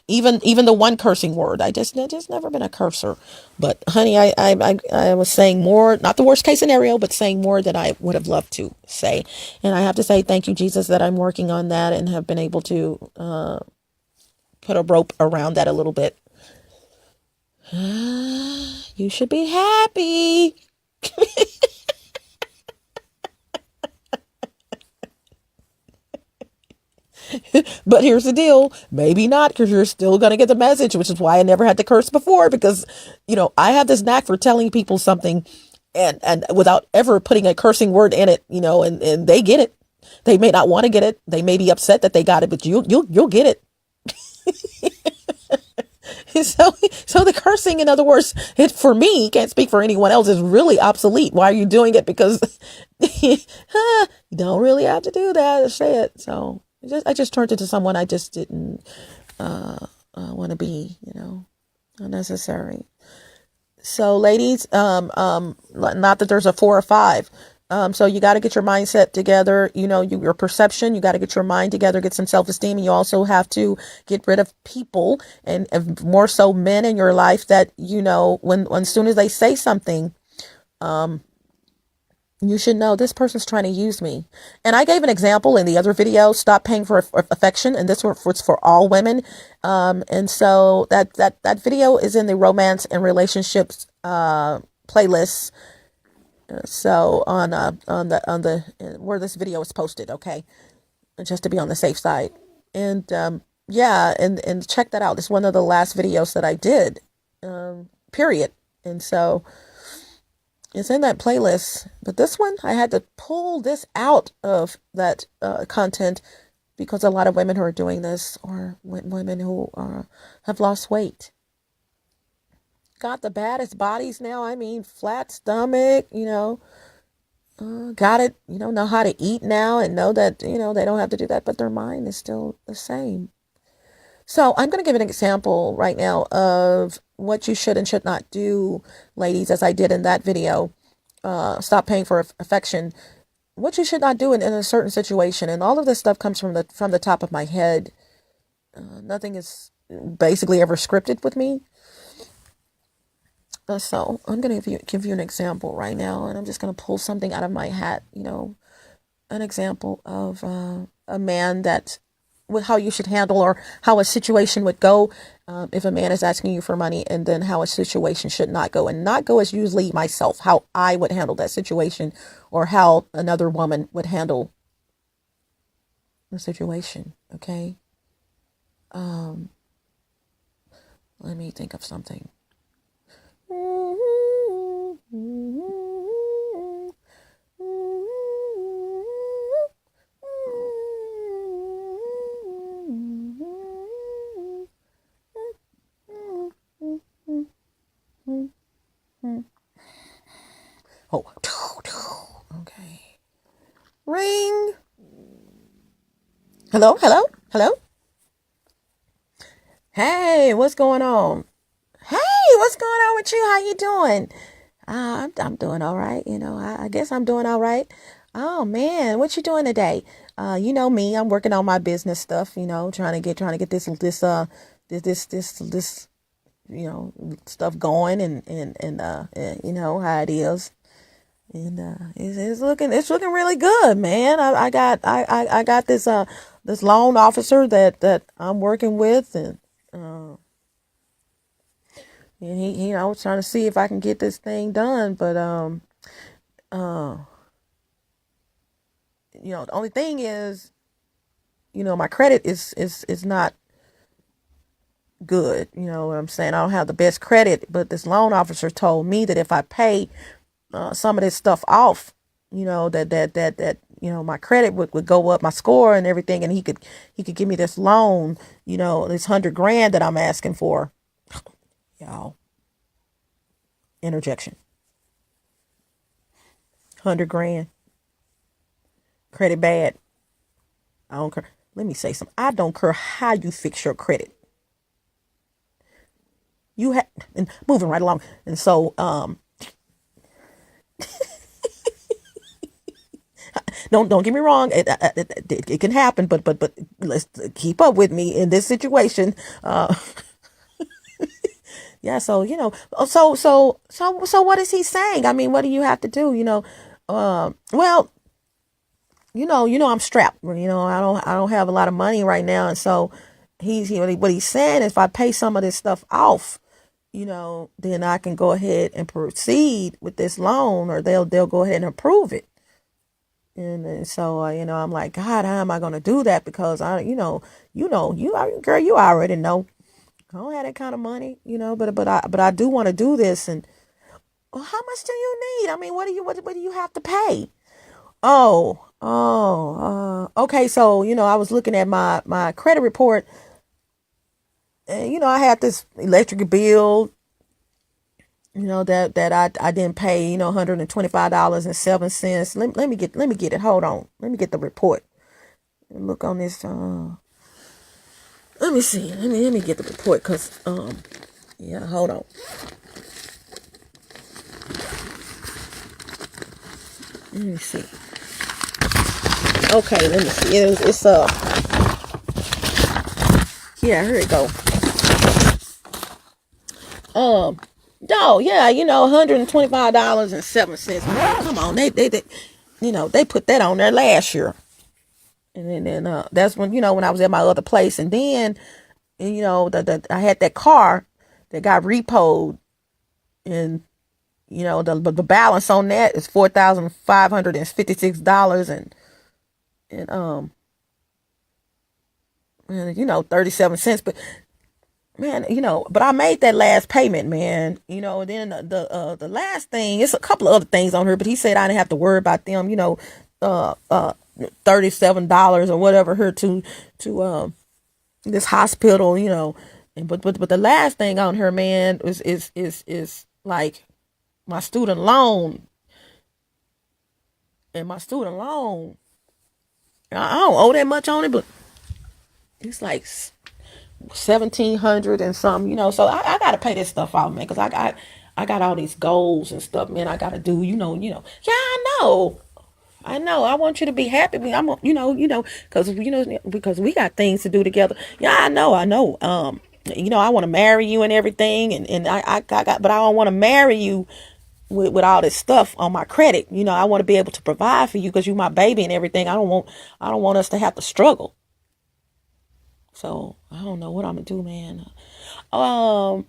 even the one cursing word, I just never been a cursor. But honey, I was saying more, not the worst case scenario, but saying more than I would have loved to say. And I have to say thank you, Jesus, that I'm working on that and have been able to put a rope around that a little bit. You should be happy. But here's the deal. Maybe not, because you're still going to get the message, which is why I never had to curse before, because, I have this knack for telling people something and without ever putting a cursing word in it, and they get it. They may not want to get it. They may be upset that they got it, but you'll get it. So the cursing, in other words, it for me, can't speak for anyone else, is really obsolete. Why are you doing it? Because you don't really have to do that or say it. So I just turned into someone I just didn't want to be, unnecessary. So ladies, not that there's a 4 or 5. So you got to get your mindset together, your perception, you got to get your mind together, get some self-esteem. And you also have to get rid of people and more so men in your life that, when as soon as they say something, you should know this person's trying to use me. And I gave an example in the other video, stop paying for affection. And this was for all women. And so that video is in the romance and relationships, playlist. So on the where this video is posted. Okay. Just to be on the safe side. And, yeah. And check that out. It's one of the last videos that I did, period. And so, it's in that playlist, but this one, I had to pull this out of that content because a lot of women who are doing this are women who have lost weight. Got the baddest bodies now. I mean, flat stomach, got it, know how to eat now and know that, they don't have to do that, but their mind is still the same. So I'm going to give an example right now of what you should and should not do, ladies, as I did in that video. Stop paying for affection. What you should not do in a certain situation, and all of this stuff comes from the top of my head. Nothing is basically ever scripted with me. So I'm going to give you an example right now, and I'm just going to pull something out of my hat. An example of a man that how you should handle, or how a situation would go if a man is asking you for money, and then how a situation should not go. And not go is usually myself, how I would handle that situation, or how another woman would handle the situation. Okay. Let me think of something. Oh, okay. Ring. Hello, hello, hello. Hey, what's going on? Hey, what's going on with you? How you doing? I'm doing all right. I guess I'm doing all right. Oh man, what you doing today? You know me. I'm working on my business stuff. Trying to get this stuff going, and you know how it is. And it's looking really good, man. I got this loan officer that I'm working with, and he I was trying to see if I can get this thing done, but uh the only thing is, my credit is not good. You know what I'm saying? I don't have the best credit, but this loan officer told me that if I pay some of this stuff off, my credit would go up, my score and everything, and he could give me this loan, this $100,000 that I'm asking for. Y'all, interjection. $100,000, credit bad. I don't care. Let me say something. I don't care how you fix your credit. And moving right along. And so, don't get me wrong. It can happen, but let's keep up with me in this situation. Yeah. So, so what is he saying? I mean, what do you have to do? Well, I'm strapped. I don't have a lot of money right now. And so what he's saying is if I pay some of this stuff off, then I can go ahead and proceed with this loan, or they'll go ahead and approve it. And so, I'm like, God, how am I going to do that? Because girl, you already know I don't have that kind of money, but I do want to do this. And well, how much do you need? I mean, what do you have to pay? Okay. So, I was looking at my credit report, and, I had this electric bill, that I didn't pay, $125.07. Let me get it. Hold on. Let me get the report and look on this. Let me see. Let me get the report. Cause, yeah, hold on. Let me see. Okay. Let me see. It's yeah, here it go. Oh yeah, $125.07. Come on, they they put that on there last year, and then that's when when I was at my other place, and then I had that car that got repoed, and the balance on that is $4,556, and 37 cents, but. Man, but I made that last payment, man. Then the last thing, it's a couple of other things on here, but he said I didn't have to worry about them, $37 or whatever here to this hospital, and but the last thing on her, man, is like my student loan. And my student loan, I don't owe that much on it, but it's like 1,700 and something, so I gotta pay this stuff off, man, because I got all these goals and stuff, man. I gotta do, yeah, I know. I want you to be happy. Because we got things to do together. Yeah, I know. I want to marry you and everything, and I got, but I don't want to marry you with all this stuff on my credit. I want to be able to provide for you because you my baby and everything. I don't want us to have to struggle. So I don't know what I'm gonna do, man. Well,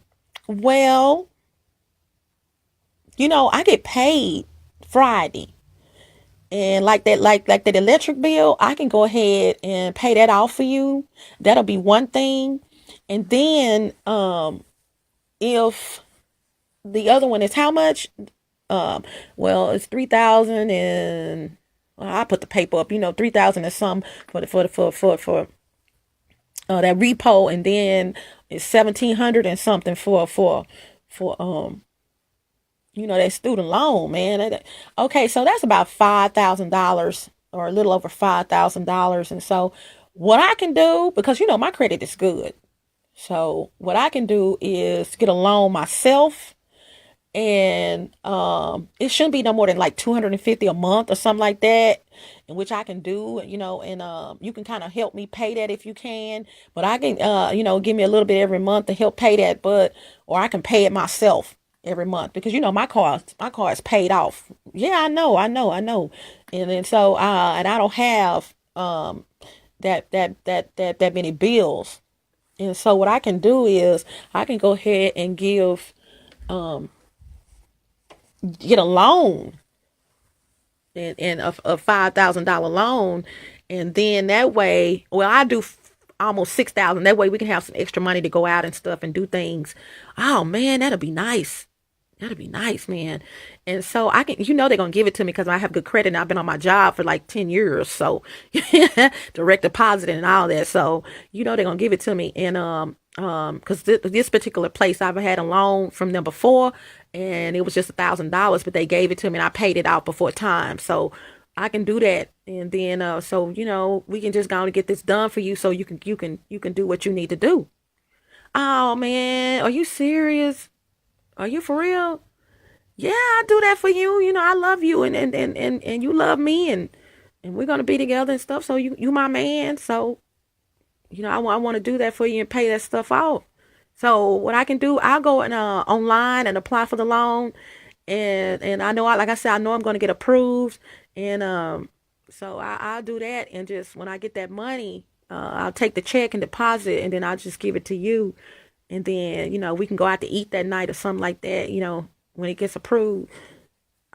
I get paid Friday, and like that electric bill, I can go ahead and pay that off for you. That'll be one thing, and then if the other one is how much? Well, it's 3,000, and I put the paper up. 3,000 and some for that repo, and then it's 1,700 and something for that student loan, man. Okay, so that's about $5,000, or a little over $5,000. And so what I can do, because my credit is good, so what I can do is get a loan myself, and it shouldn't be no more than like 250 a month or something like that, in which I can do, and you can kind of help me pay that if you can, but I can give me a little bit every month to help pay that, or I can pay it myself every month, because my car is paid off. Yeah, I know. And then so and I don't have that many bills. And so what I can do is I can go ahead and get a loan, and a $5,000 loan, and then that way, well, almost 6,000. That way we can have some extra money to go out and stuff and do things. Oh man, that'll be nice. That'd be nice, man. And so I can, they're going to give it to me because I have good credit and I've been on my job for like 10 years. So direct deposit and all that. So, they're going to give it to me. And, cause this particular place I've had a loan from them before and it was just $1,000, but they gave it to me and I paid it out before time. So I can do that. And then, so, we can just go and get this done for you. So you can do what you need to do. Oh man, are you serious? Are you for real? Yeah, I do that for you. I love you and you love me and we're gonna be together and stuff. So you my man. So, I want to do that for you and pay that stuff off. So what I can do, I'll go and online and apply for the loan. And I know, like I said, I know I'm gonna get approved. And so I'll do that. And just when I get that money, I'll take the check and deposit and then I'll just give it to you. And then, we can go out to eat that night or something like that, when it gets approved.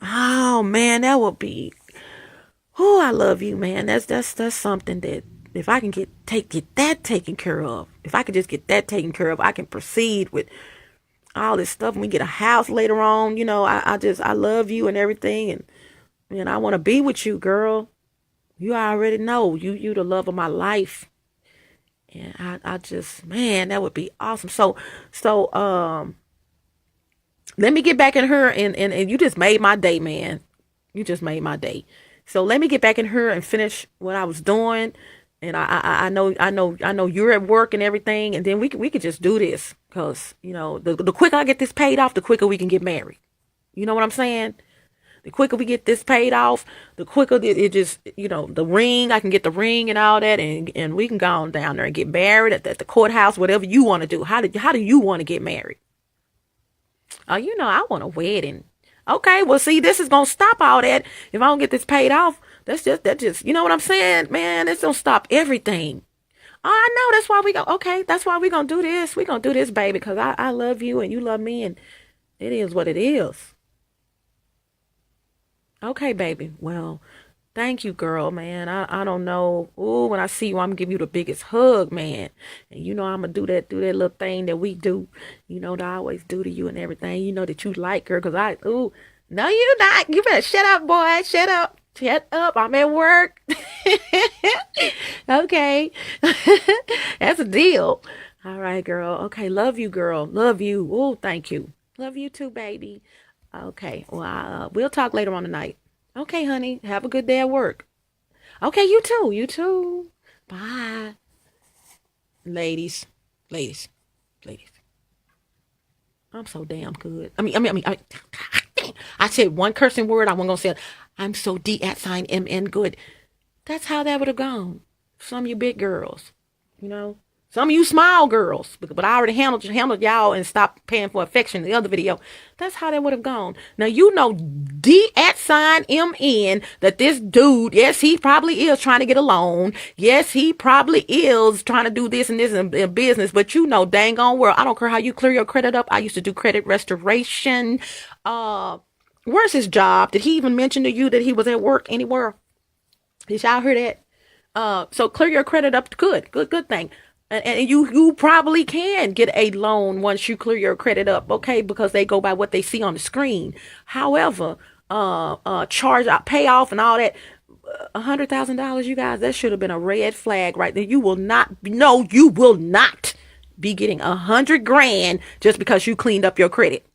Oh man, that would be, oh, I love you, man. That's something that if I can get that taken care of, if I could just get that taken care of, I can proceed with all this stuff. And we get a house later on, I love you and everything. And I want to be with you, girl. You already know you the love of my life. And I just, man, that would be awesome. So, let me get back in her and you just made my day, man. You just made my day. So let me get back in her and finish what I was doing. And I know you're at work and everything. And then we could just do this because, the quicker I get this paid off, the quicker we can get married. You know what I'm saying? The quicker we get this paid off, the quicker it just, the ring, I can get the ring and all that. And we can go on down there and get married at the courthouse, whatever you want to do. How do you want to get married? Oh, I want a wedding. Okay, well, see, this is going to stop all that. If I don't get this paid off, that just, you know what I'm saying? Man, it's going to stop everything. Oh, I know. That's why that's why we're going to do this. We're going to do this, baby, because I love you and you love me and it is what it is. Okay, baby. Well, thank you, girl, man. I don't know. Ooh, when I see you, I'm gonna give you the biggest hug, man. And I'm gonna do that little thing that we do, that I always do to you and everything. That you like, girl, because no, you not. You better shut up, boy. Shut up. Shut up. I'm at work. Okay. That's a deal. All right, girl. Okay. Love you, girl. Love you. Oh, thank you. Love you too, baby. Okay, well, we'll talk later on tonight. Okay, honey, have a good day at work. Okay, you too, you too. Bye. Ladies, ladies, ladies. I'm so damn good. I said one cursing word. I wasn't going to say it. I'm so D@MN good. That's how that would have gone. Some of you big girls, Some of you small girls, but I already handled y'all and stopped paying for affection in the other video. That's how that would have gone. Now, D@MN that this dude, yes, he probably is trying to get a loan. Yes, he probably is trying to do this and this in business. But dang on well, I don't care how you clear your credit up. I used to do credit restoration. Where's his job? Did he even mention to you that he was at work anywhere? Did y'all hear that? So clear your credit up. Good thing. And you probably can get a loan once you clear your credit up, okay? Because they go by what they see on the screen. However, charge out, pay off and all that, $100,000, you guys, that should have been a red flag right there. You will not be getting $100,000 just because you cleaned up your credit.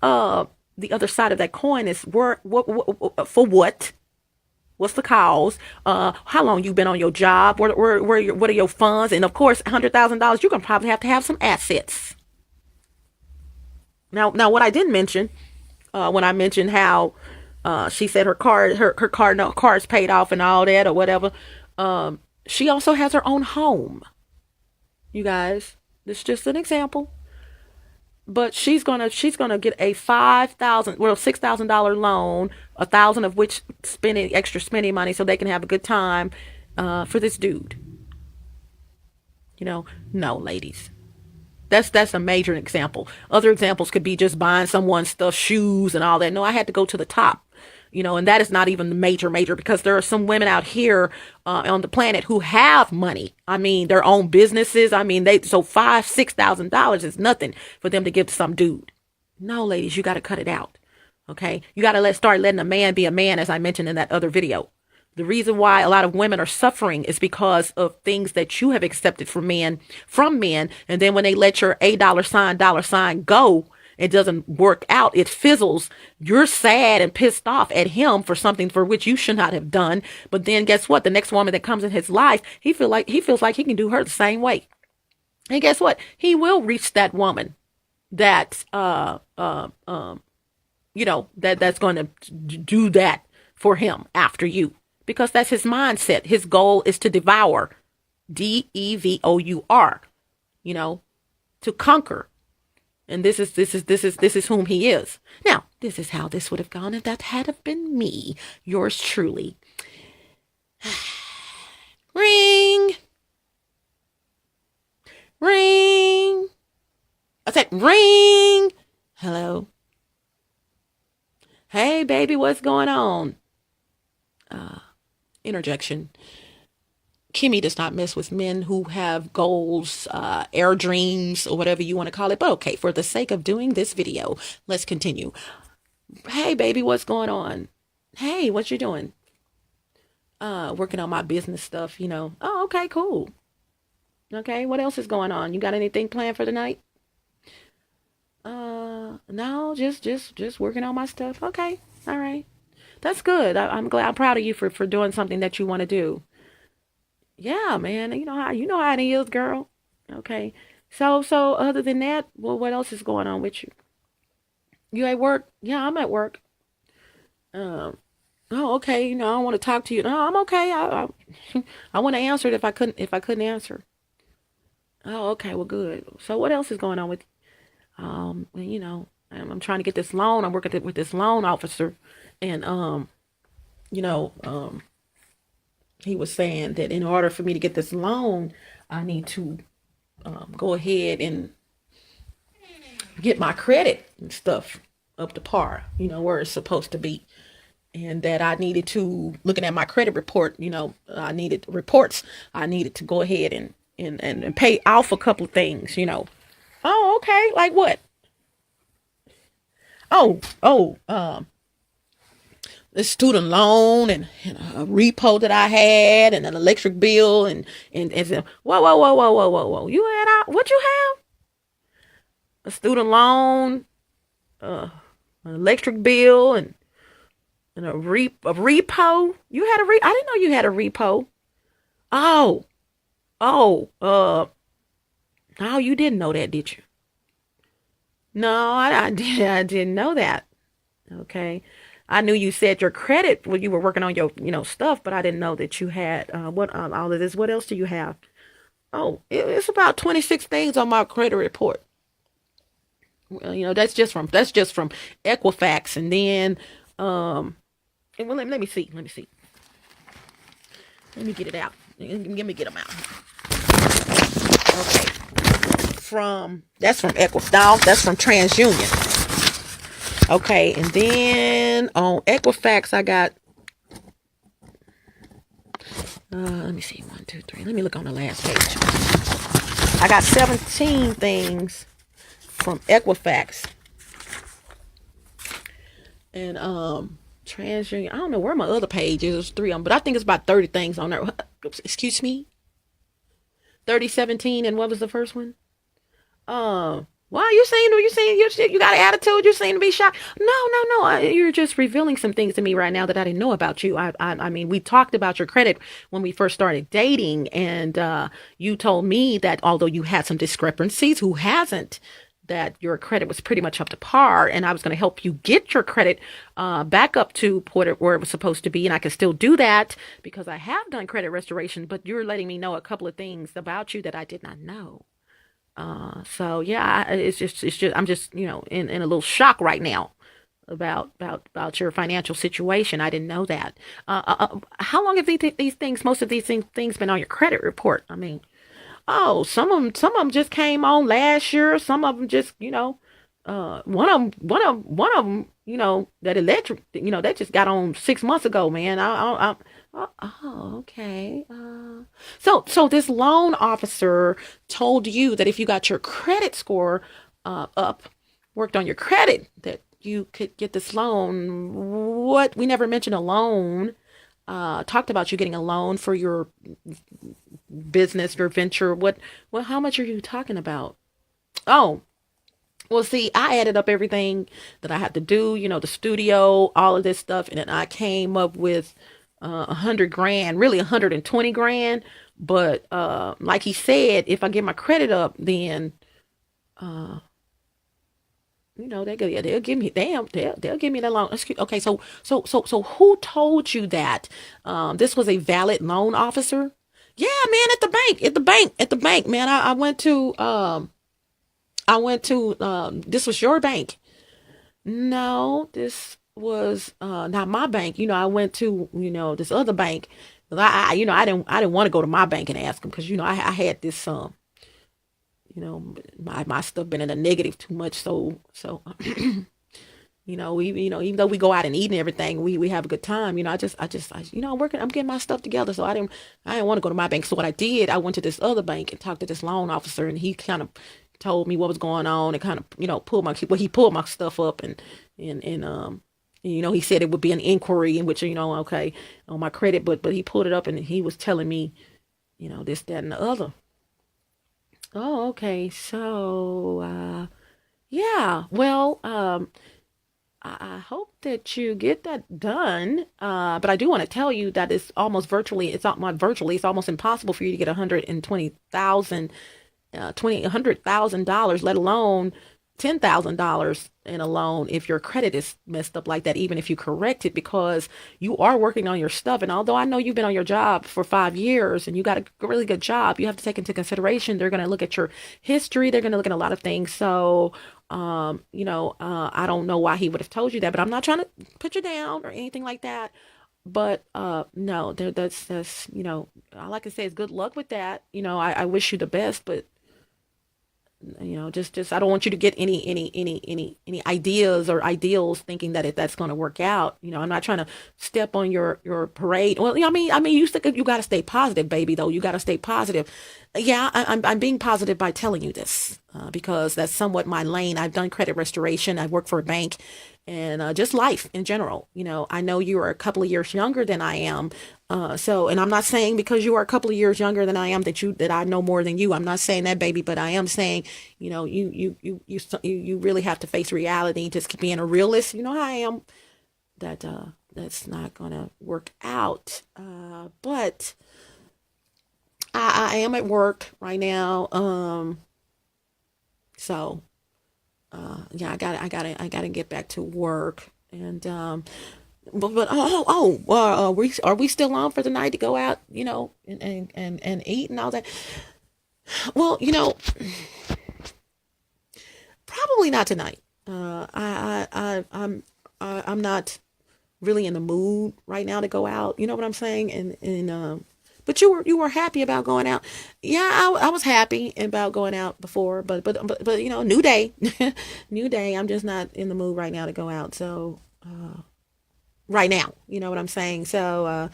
The other side of that coin is for what? What's the cause? How long you been on your job? What are your funds? And of course, $100,000, you're gonna probably have to have some assets. Now, what I didn't mention, when I mentioned how she said her car's paid off and all that or whatever, she also has her own home. You guys, this is just an example. But she's gonna get a $6,000 loan, $1,000 of which extra spending money so they can have a good time for this dude. No, ladies. That's a major example. Other examples could be just buying someone stuff, shoes and all that. No, I had to go to the top. and that is not even the major, because there are some women out here on the planet who have money. I mean, their own businesses. I mean, so $5,000-$6,000 is nothing for them to give to some dude. No, ladies, you got to cut it out. Okay, you got to start letting a man be a man, as I mentioned in that other video. The reason why a lot of women are suffering is because of things that you have accepted from men, and then when they let your $$sign go, it doesn't work out. It fizzles. You're sad and pissed off at him for something for which you should not have done. But then guess what? The next woman that comes in his life, he feels like he can do her the same way. And guess what? He will reach that woman that that's going to do that for him after you, because that's his mindset. His goal is to devour, DEVOUR, to conquer. And this is whom he is. Now, this is how this would have gone if that had have been me, yours truly. Ring. Ring. I said ring. Hello. Hey, baby, what's going on? Interjection. Kimmy does not mess with men who have goals, air dreams, or whatever you want to call it. But okay, for the sake of doing this video, let's continue. Hey, baby, what's going on? Hey, what you doing? Working on my business stuff, Oh, okay, cool. Okay, what else is going on? You got anything planned for the night? No, just working on my stuff. Okay, all right. That's good. I'm proud of you for doing something that you want to do. Yeah, man. You know how it is, girl. Okay. So other than that, well, what else is going on with you? You at work? Yeah, I'm at work. Oh, okay. I don't want to talk to you. No, I'm okay. I want to answer it if I couldn't answer. Oh, okay. Well, good. So what else is going on with you? I'm trying to get this loan. I'm working with this loan officer, and he was saying that in order for me to get this loan, I need to go ahead and get my credit and stuff up to par, where it's supposed to be. And that I needed to, looking at my credit report, I needed reports. I needed to go ahead and pay off a couple of things, Oh, okay. Like what? The student loan and a repo that I had and an electric bill and whoa. You had what you have? A student loan, an electric bill and a repo. You had I didn't know you had a repo. Oh, you didn't know that, did you? No, I didn't know that. Okay. I knew you said your credit when you were working on your, stuff, but I didn't know that you had all of this. What else do you have? Oh, it's about 26 things on my credit report. Well, that's just from Equifax, and then let me see. Let me get it out. Let me get them out. Okay. That's from Equifax. No, that's from TransUnion. Okay, and then on Equifax, I got, let me see, 1, 2, 3. Let me look on the last page. I got 17 things from Equifax. And TransUnion, I don't know where my other page is. There's 3 of them, but I think it's about 30 things on there. Oops, excuse me. 17, and what was the first one? Why are you saying you got an attitude? You seem to be shocked. No. You're just revealing some things to me right now that I didn't know about you. I mean, we talked about your credit when we first started dating, and you told me that although you had some discrepancies, who hasn't, that your credit was pretty much up to par, and I was going to help you get your credit back up to where it was supposed to be, and I can still do that because I have done credit restoration, but you're letting me know a couple of things about you that I did not know. So yeah, it's just I'm just in a little shock right now about your financial situation. I didn't know that. How long have these things, most of these things, been on your credit report? I mean, some of them just came on last year. Some of them just One of them, that electric, that just got on 6 months ago, man. Oh, okay. So this loan officer told you that if you got your credit score up, worked on your credit, that you could get this loan. What? We never mentioned a loan. Talked about you getting a loan for your business, your venture. What? Well, how much are you talking about? Oh, well, see, I added up everything that I had to do, the studio, all of this stuff, and then I came up with 100 grand, really 120 grand. But like he said, if I get my credit up, then they'll give me they'll give me that loan. Okay, so who told you that this was a valid loan officer? Yeah, man, at the bank, man. I went to this was your bank. No, this was not my bank. I went to this other bank. 'Cause I didn't want to go to my bank and ask them because I had this my stuff been in a negative too much. Even though we go out and eat and everything, we have a good time. I'm getting my stuff together. So I didn't want to go to my bank. So what I did, I went to this other bank and talked to this loan officer, and he kind of told me what was going on and kind of, he pulled my stuff up and he said it would be an inquiry in which, okay, on my credit, but he pulled it up and he was telling me, this, that, and the other. Oh, okay. So, yeah, well, I hope that you get that done. But I do want to tell you that it's not virtually, it's almost impossible for you to get 120,000, $100,000, let alone $10,000 in a loan if your credit is messed up like that, even if you correct it, because you are working on your stuff. And although I know you've been on your job for 5 years and you got a really good job, you have to take into consideration they're going to look at your history. They're going to look at a lot of things. So, I don't know why he would have told you that, but I'm not trying to put you down or anything like that. But no, that's all I can say is good luck with that. I wish you the best, but just I don't want you to get any ideas or ideals thinking that that's going to work out. I'm not trying to step on your parade. Well, you got to stay positive, baby, though. You got to stay positive. Yeah, I'm being positive by telling you this, because that's somewhat my lane. I've done credit restoration. I work for a bank, and just life in general. I know you are a couple of years younger than I am. And I'm not saying because you are a couple of years younger than I am that I know more than you. I'm not saying that, baby, but I am saying, you really have to face reality. Just keep being a realist. You know how I am. That's not gonna work out. But I am at work right now. So yeah, I gotta get back to work. And are we still on for the night to go out, and eat and all that? Well, probably not tonight. I'm not really in the mood right now to go out. You know what I'm saying? And but you were happy about going out. Yeah, I was happy about going out before, but new day, new day. I'm just not in the mood right now to go out. So right now, you know what I'm saying? So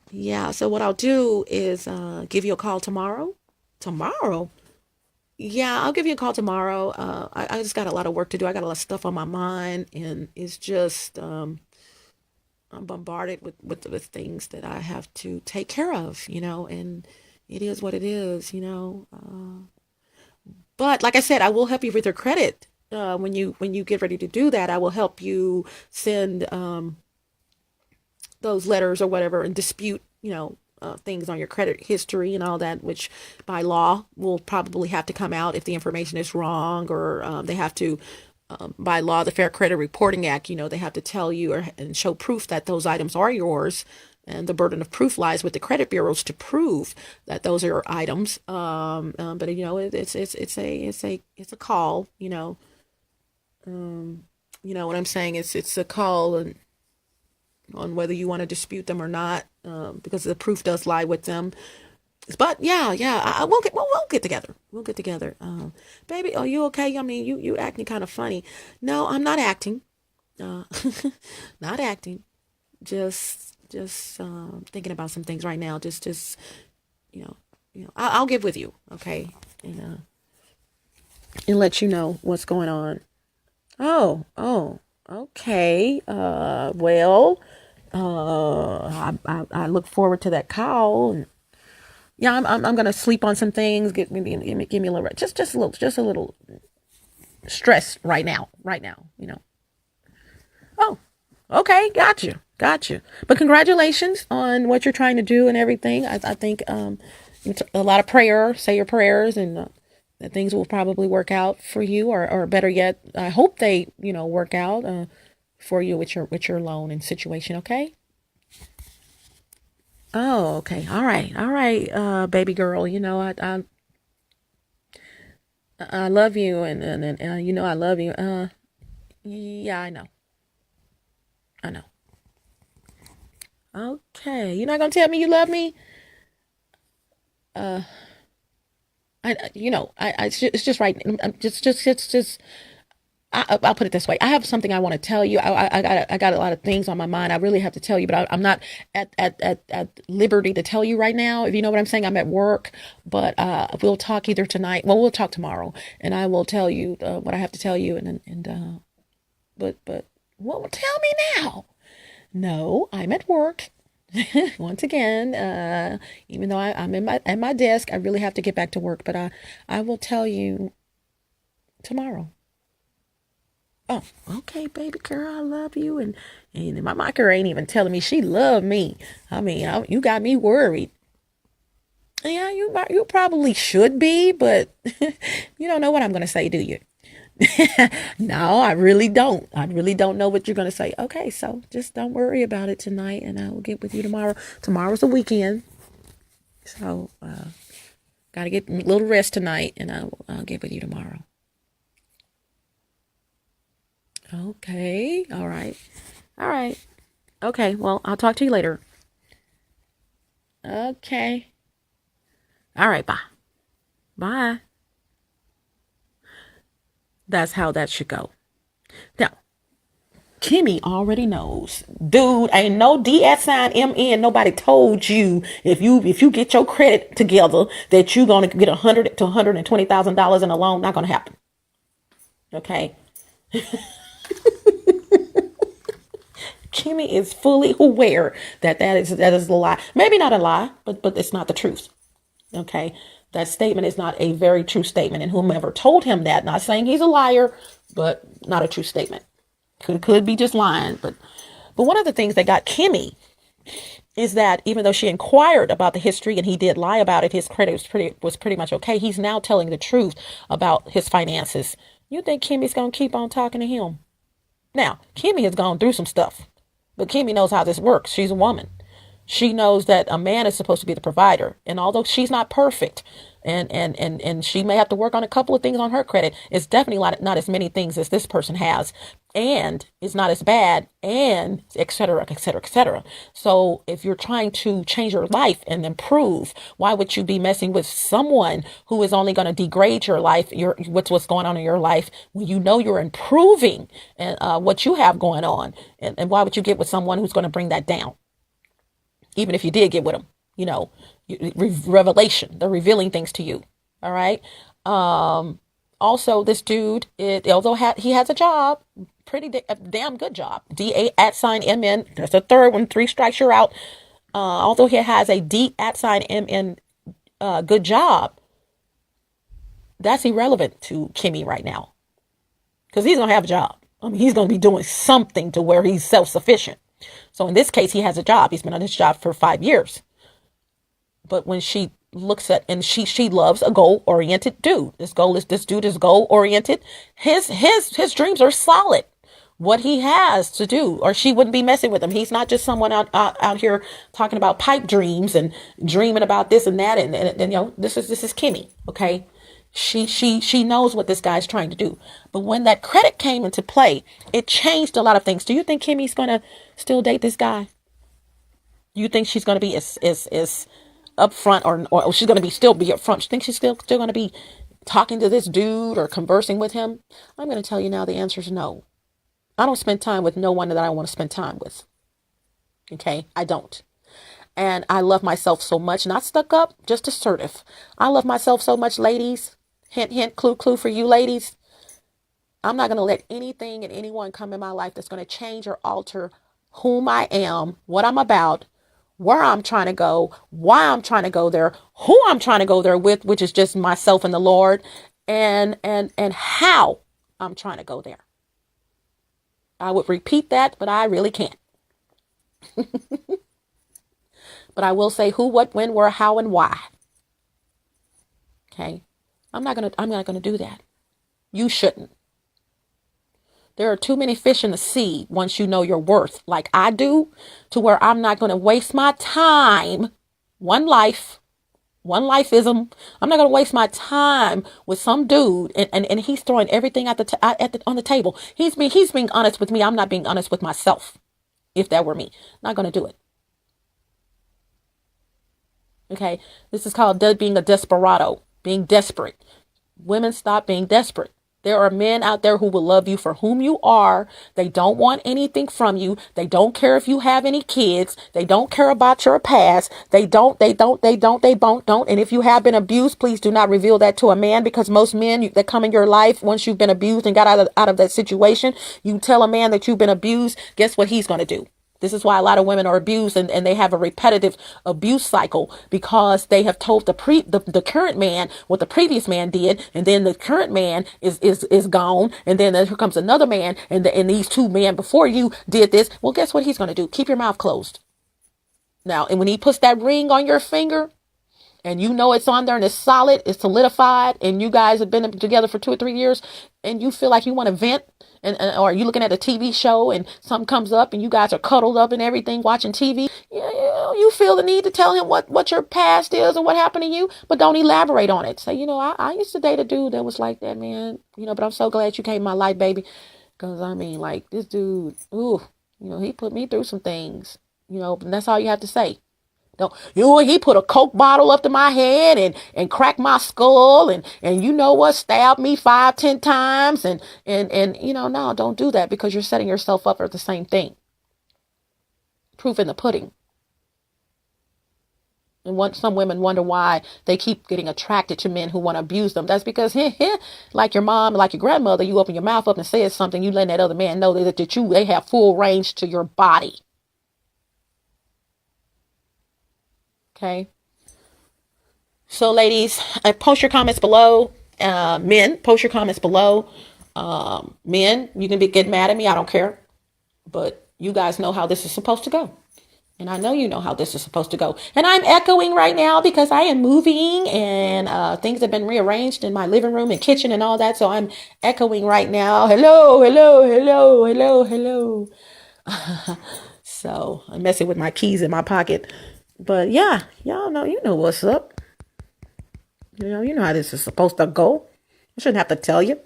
yeah. So what I'll do is give you a call tomorrow. Tomorrow. Yeah, I'll give you a call tomorrow. I just got a lot of work to do. I got a lot of stuff on my mind, and it's just I'm bombarded with things that I have to take care of, and it is what it is. But like I said, I will help you with your credit. When you get ready to do that, I will help you send those letters or whatever and dispute, things on your credit history and all that, which by law will probably have to come out if the information is wrong, or they have to, by law, the Fair Credit Reporting Act, they have to tell you and show proof that those items are yours. And the burden of proof lies with the credit bureaus to prove that those are your items. But it's a call. You know what I'm saying? It's a call on whether you want to dispute them or not, because the proof does lie with them. But yeah, we'll get together. We'll get together. Baby, are you okay? I mean, you acting kind of funny. No, I'm not acting. Uh, not acting. Just thinking about some things right now. Just you know, I'll get with you, okay, and let you know what's going on. Oh, okay. Well, I look forward to that call. And yeah, I'm gonna sleep on some things. Give me a little just a little stress right now. Right now, Oh, okay, got you. But congratulations on what you're trying to do and everything. I think it's a lot of prayer. Say your prayers, and that things will probably work out for you, or better yet, I hope they work out for you with your loan and situation. Okay. Oh, okay. All right, baby girl. I love you, and I love you. Yeah, I know. Okay, you're not gonna tell me you love me? It's just right. Just. I'll put it this way. I have something I want to tell you. I got a lot of things on my mind. I really have to tell you, but I'm not at liberty to tell you right now. If you know what I'm saying, I'm at work, but we'll talk either tonight. Well, we'll talk tomorrow, and I will tell you what I have to tell you. But well, tell me now. No, I'm at work. Once again, even though I'm at my desk, I really have to get back to work. But I will tell you tomorrow. Oh, okay, baby girl, I love you, and my girl ain't even telling me she loved me. I mean, you got me worried. Yeah, you probably should be, but you don't know what I'm gonna say, do you? No, I really don't. I really don't know what you're gonna say. Okay, so just don't worry about it tonight, and I will get with you tomorrow. Tomorrow's the weekend, so gotta get a little rest tonight, and I'll get with you tomorrow. Okay, all right. Okay, well, I'll talk to you later. Okay. All right, bye. Bye. That's how that should go. Now, Kimmy already knows. Dude, ain't no D at sign MN. Nobody told you if you get your credit together that you're gonna get $100,000 to $120,000 in a loan. Not gonna happen. Okay. Kimmy is fully aware that is a lie. Maybe not a lie, but it's not the truth. Okay. That statement is not a very true statement. And whomever told him that, not saying he's a liar, but not a true statement. Could be just lying. But one of the things that got Kimmy is that even though she inquired about the history and he did lie about it, his credit was pretty much okay. He's now telling the truth about his finances. You think Kimmy's gonna keep on talking to him? Now, Kimmy has gone through some stuff, but Kimmy knows how this works. She's a woman. She knows that a man is supposed to be the provider. And although she's not perfect and she may have to work on a couple of things on her credit, it's definitely not as many things as this person has. And it's not as bad, and et cetera, et cetera, et cetera. So if you're trying to change your life and improve, why would you be messing with someone who is only going to degrade your life, what's going on in your life, when you know you're improving and what you have going on? And why would you get with someone who's going to bring that down? Even if you did get with them, revelation, they're revealing things to you. All right. Also, this dude, although he has a job, a damn good job. DA at sign MN. That's the third one. 3 strikes, you're out. Although he has a D at sign MN good job, that's irrelevant to Kimmy right now, because he's gonna have a job. I mean, he's gonna be doing something to where he's self-sufficient. So in this case, he has a job. He's been on his job for 5 years. But when she looks at, and she loves a goal-oriented dude. This dude is goal-oriented. His dreams are solid. What he has to do, or she wouldn't be messing with him. He's not just someone out here talking about pipe dreams and dreaming about this and that. And this is Kimmy. Okay. She knows what this guy's trying to do. But when that credit came into play, it changed a lot of things. Do you think Kimmy's going to still date this guy? You think she's going to be as up front, or she's going to still be up front. She thinks she's still going to be talking to this dude or conversing with him. I'm going to tell you now, the answer is no. I don't spend time with no one that I want to spend time with. Okay, I don't. And I love myself so much, not stuck up, just assertive. I love myself so much, ladies. Hint, hint, clue, clue for you ladies. I'm not going to let anything and anyone come in my life that's going to change or alter whom I am, what I'm about, where I'm trying to go, why I'm trying to go there, who I'm trying to go there with, which is just myself and the Lord, and how I'm trying to go there. I would repeat that, but I really can't. But I will say who, what, when, where, how, and why. Okay. I'm not gonna do that. You shouldn't. There are too many fish in the sea once you know your worth, like I do, to where I'm not gonna waste my time. One lifeism. I'm not gonna waste my time with some dude, and he's throwing everything on the table. He's being honest with me. I'm not being honest with myself. If that were me, not gonna do it. Okay, this is called being a desperado, being desperate. Women, stop being desperate. There are men out there who will love you for whom you are. They don't want anything from you. They don't care if you have any kids. They don't care about your past. They don't. And if you have been abused, please do not reveal that to a man, because most men that come in your life, once you've been abused and got out of that situation, you tell a man that you've been abused, guess what he's going to do? This is why a lot of women are abused, and they have a repetitive abuse cycle, because they have told the current man what the previous man did, and then the current man is gone, and then here comes another man, and these two men before you did this. Well, guess what he's going to do? Keep your mouth closed. Now, and when he puts that ring on your finger, and you know it's on there and it's solid, it's solidified, and you guys have been together for 2 or 3 years, and you feel like you want to vent, or you looking at a TV show and something comes up and you guys are cuddled up and everything watching TV, you feel the need to tell him what your past is or what happened to you, but don't elaborate on it. Say, I used to date a dude that was like that, man, but I'm so glad you came in my life, baby, because like this dude, he put me through some things, and that's all you have to say. Don't, he put a Coke bottle up to my head and cracked my skull and stabbed me 5-10 times and no, don't do that, because you're setting yourself up for the same thing. Proof in the pudding. And some women wonder why they keep getting attracted to men who want to abuse them. That's because, like your mom, like your grandmother, you open your mouth up and say something, you let that other man know that they have full range to your body. Okay. So ladies, post your comments below. Men, post your comments below. Men, you can get mad at me. I don't care. But you guys know how this is supposed to go. And I know you know how this is supposed to go. And I'm echoing right now because I am moving and things have been rearranged in my living room and kitchen and all that. So I'm echoing right now. Hello, hello, hello, hello, hello. So I'm messing with my keys in my pocket. But yeah, y'all know, what's up. You know how this is supposed to go. I shouldn't have to tell you.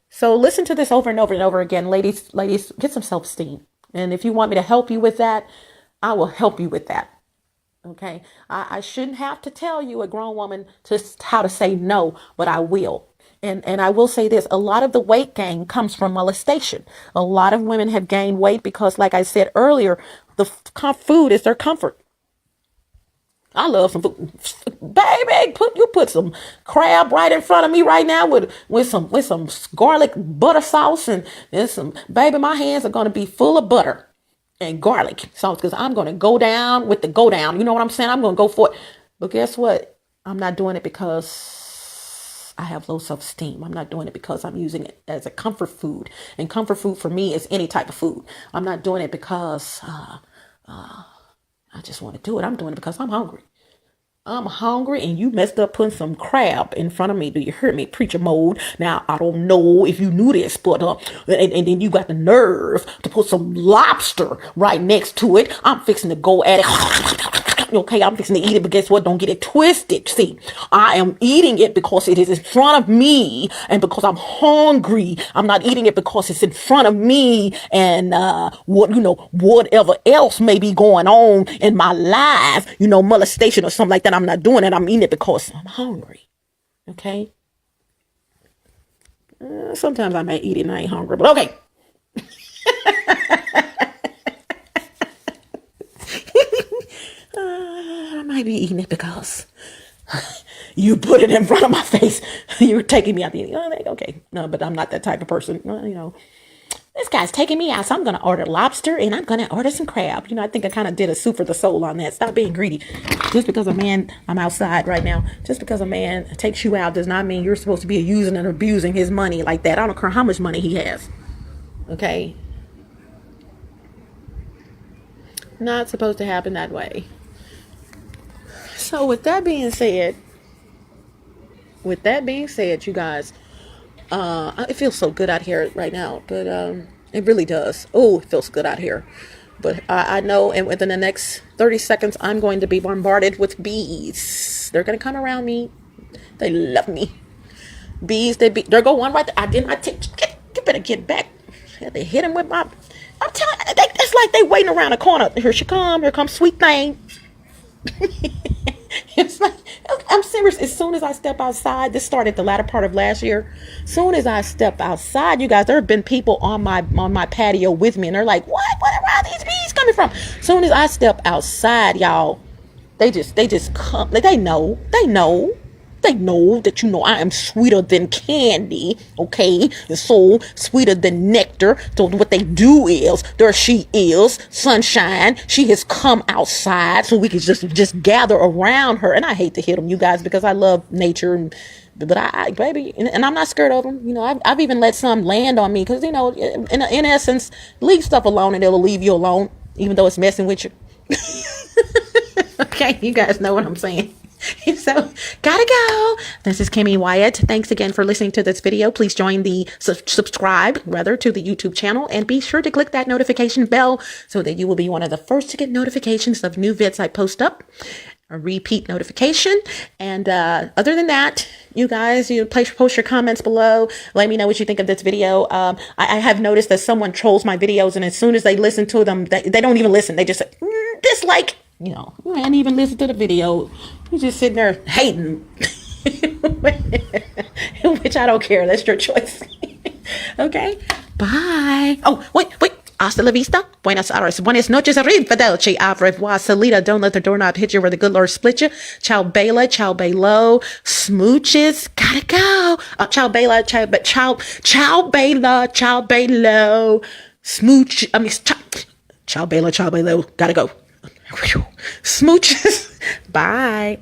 So listen to this over and over and over again. Ladies, get some self-esteem. And if you want me to help you with that, I will help you with that. Okay. I shouldn't have to tell you, a grown woman, how to say no, but I will. And I will say this, a lot of the weight gain comes from molestation. A lot of women have gained weight because, like I said earlier, the food is their comfort. I love some food. Baby, put some crab right in front of me right now with some garlic butter sauce and some, baby, my hands are going to be full of butter and garlic sauce, because I'm going to go down with the go down. You know what I'm saying? I'm going to go for it. But guess what? I'm not doing it because I have low self-esteem. I'm not doing it because I'm using it as a comfort food. And comfort food for me is any type of food. I'm not doing it because I just want to do it. I'm doing it because I'm hungry. I'm hungry, and you messed up putting some crab in front of me. Do you hear me? Preacher mode. Now, I don't know if you knew this, but and then you got the nerve to put some lobster right next to it. I'm fixing to go at it. Okay, I'm fixing to eat it, but guess what? Don't get it twisted. See, I am eating it because it is in front of me and because I'm hungry. I'm not eating it because it's in front of me and whatever else may be going on in my life, molestation or something like that. I'm not doing it. I'm eating it because I'm hungry. Okay? Sometimes I may eat it and I ain't hungry, but okay. I might be eating it because you put it in front of my face. You're taking me out the okay. No, but I'm not that type of person. This guy's taking me out, so I'm going to order lobster and I'm going to order some crab. I think I kind of did a soup for the soul on that. Stop being greedy. Just because a man, I'm outside right now, just because a man takes you out does not mean you're supposed to be using and abusing his money like that. I don't care how much money he has. Okay? Not supposed to happen that way. So with that being said, you guys, it feels so good out here right now, but it really does. Oh, it feels good out here. But I know, and within the next 30 seconds, I'm going to be bombarded with bees. They're going to come around me. They love me. Bees, they're going one right there. I did not take, you better get back. They hit him with my, I'm telling you, it's like they waiting around the corner. Here comes sweet thing. It's like, I'm serious. As soon as I step outside, this started the latter part of last year. Soon as I step outside, you guys, there have been people on my patio with me, and they're like, "What? Where are these bees coming from?" Soon as I step outside, y'all, they just come. They know that I am sweeter than candy, okay? And so sweeter than nectar. So what they do is, there she is, sunshine. She has come outside so we can just gather around her. And I hate to hit them, you guys, because I love nature, but I baby, and I'm not scared of them. I've even let some land on me because, in essence, leave stuff alone and it'll leave you alone, even though it's messing with you. Okay, you guys know what I'm saying. So, gotta go. This is Kimmy Wyatt. Thanks again for listening to this video. Please join the subscribe to the YouTube channel, and be sure to click that notification bell so that you will be one of the first to get notifications of new vids I post up. A repeat notification. And other than that, you guys, post your comments below. Let me know what you think of this video. I have noticed that someone trolls my videos, and as soon as they listen to them, they don't even listen. They just say, dislike. You ain't even listen to the video. You're just sitting there hating. Which I don't care. That's your choice. Okay? Bye. Oh, wait. Hasta la vista. Buenas horas. Buenas noches. Arrivederci. Au revoir. Salida. Don't let the doorknob hit you where the good Lord split you. Ciao, Bella. Ciao, Bello. Smooches. Gotta go. Ciao, Bella. Ciao, Bella. Ciao, Bello. Smooch. Ciao, Bella. Ciao, Bello. Gotta go. Smooches. Bye.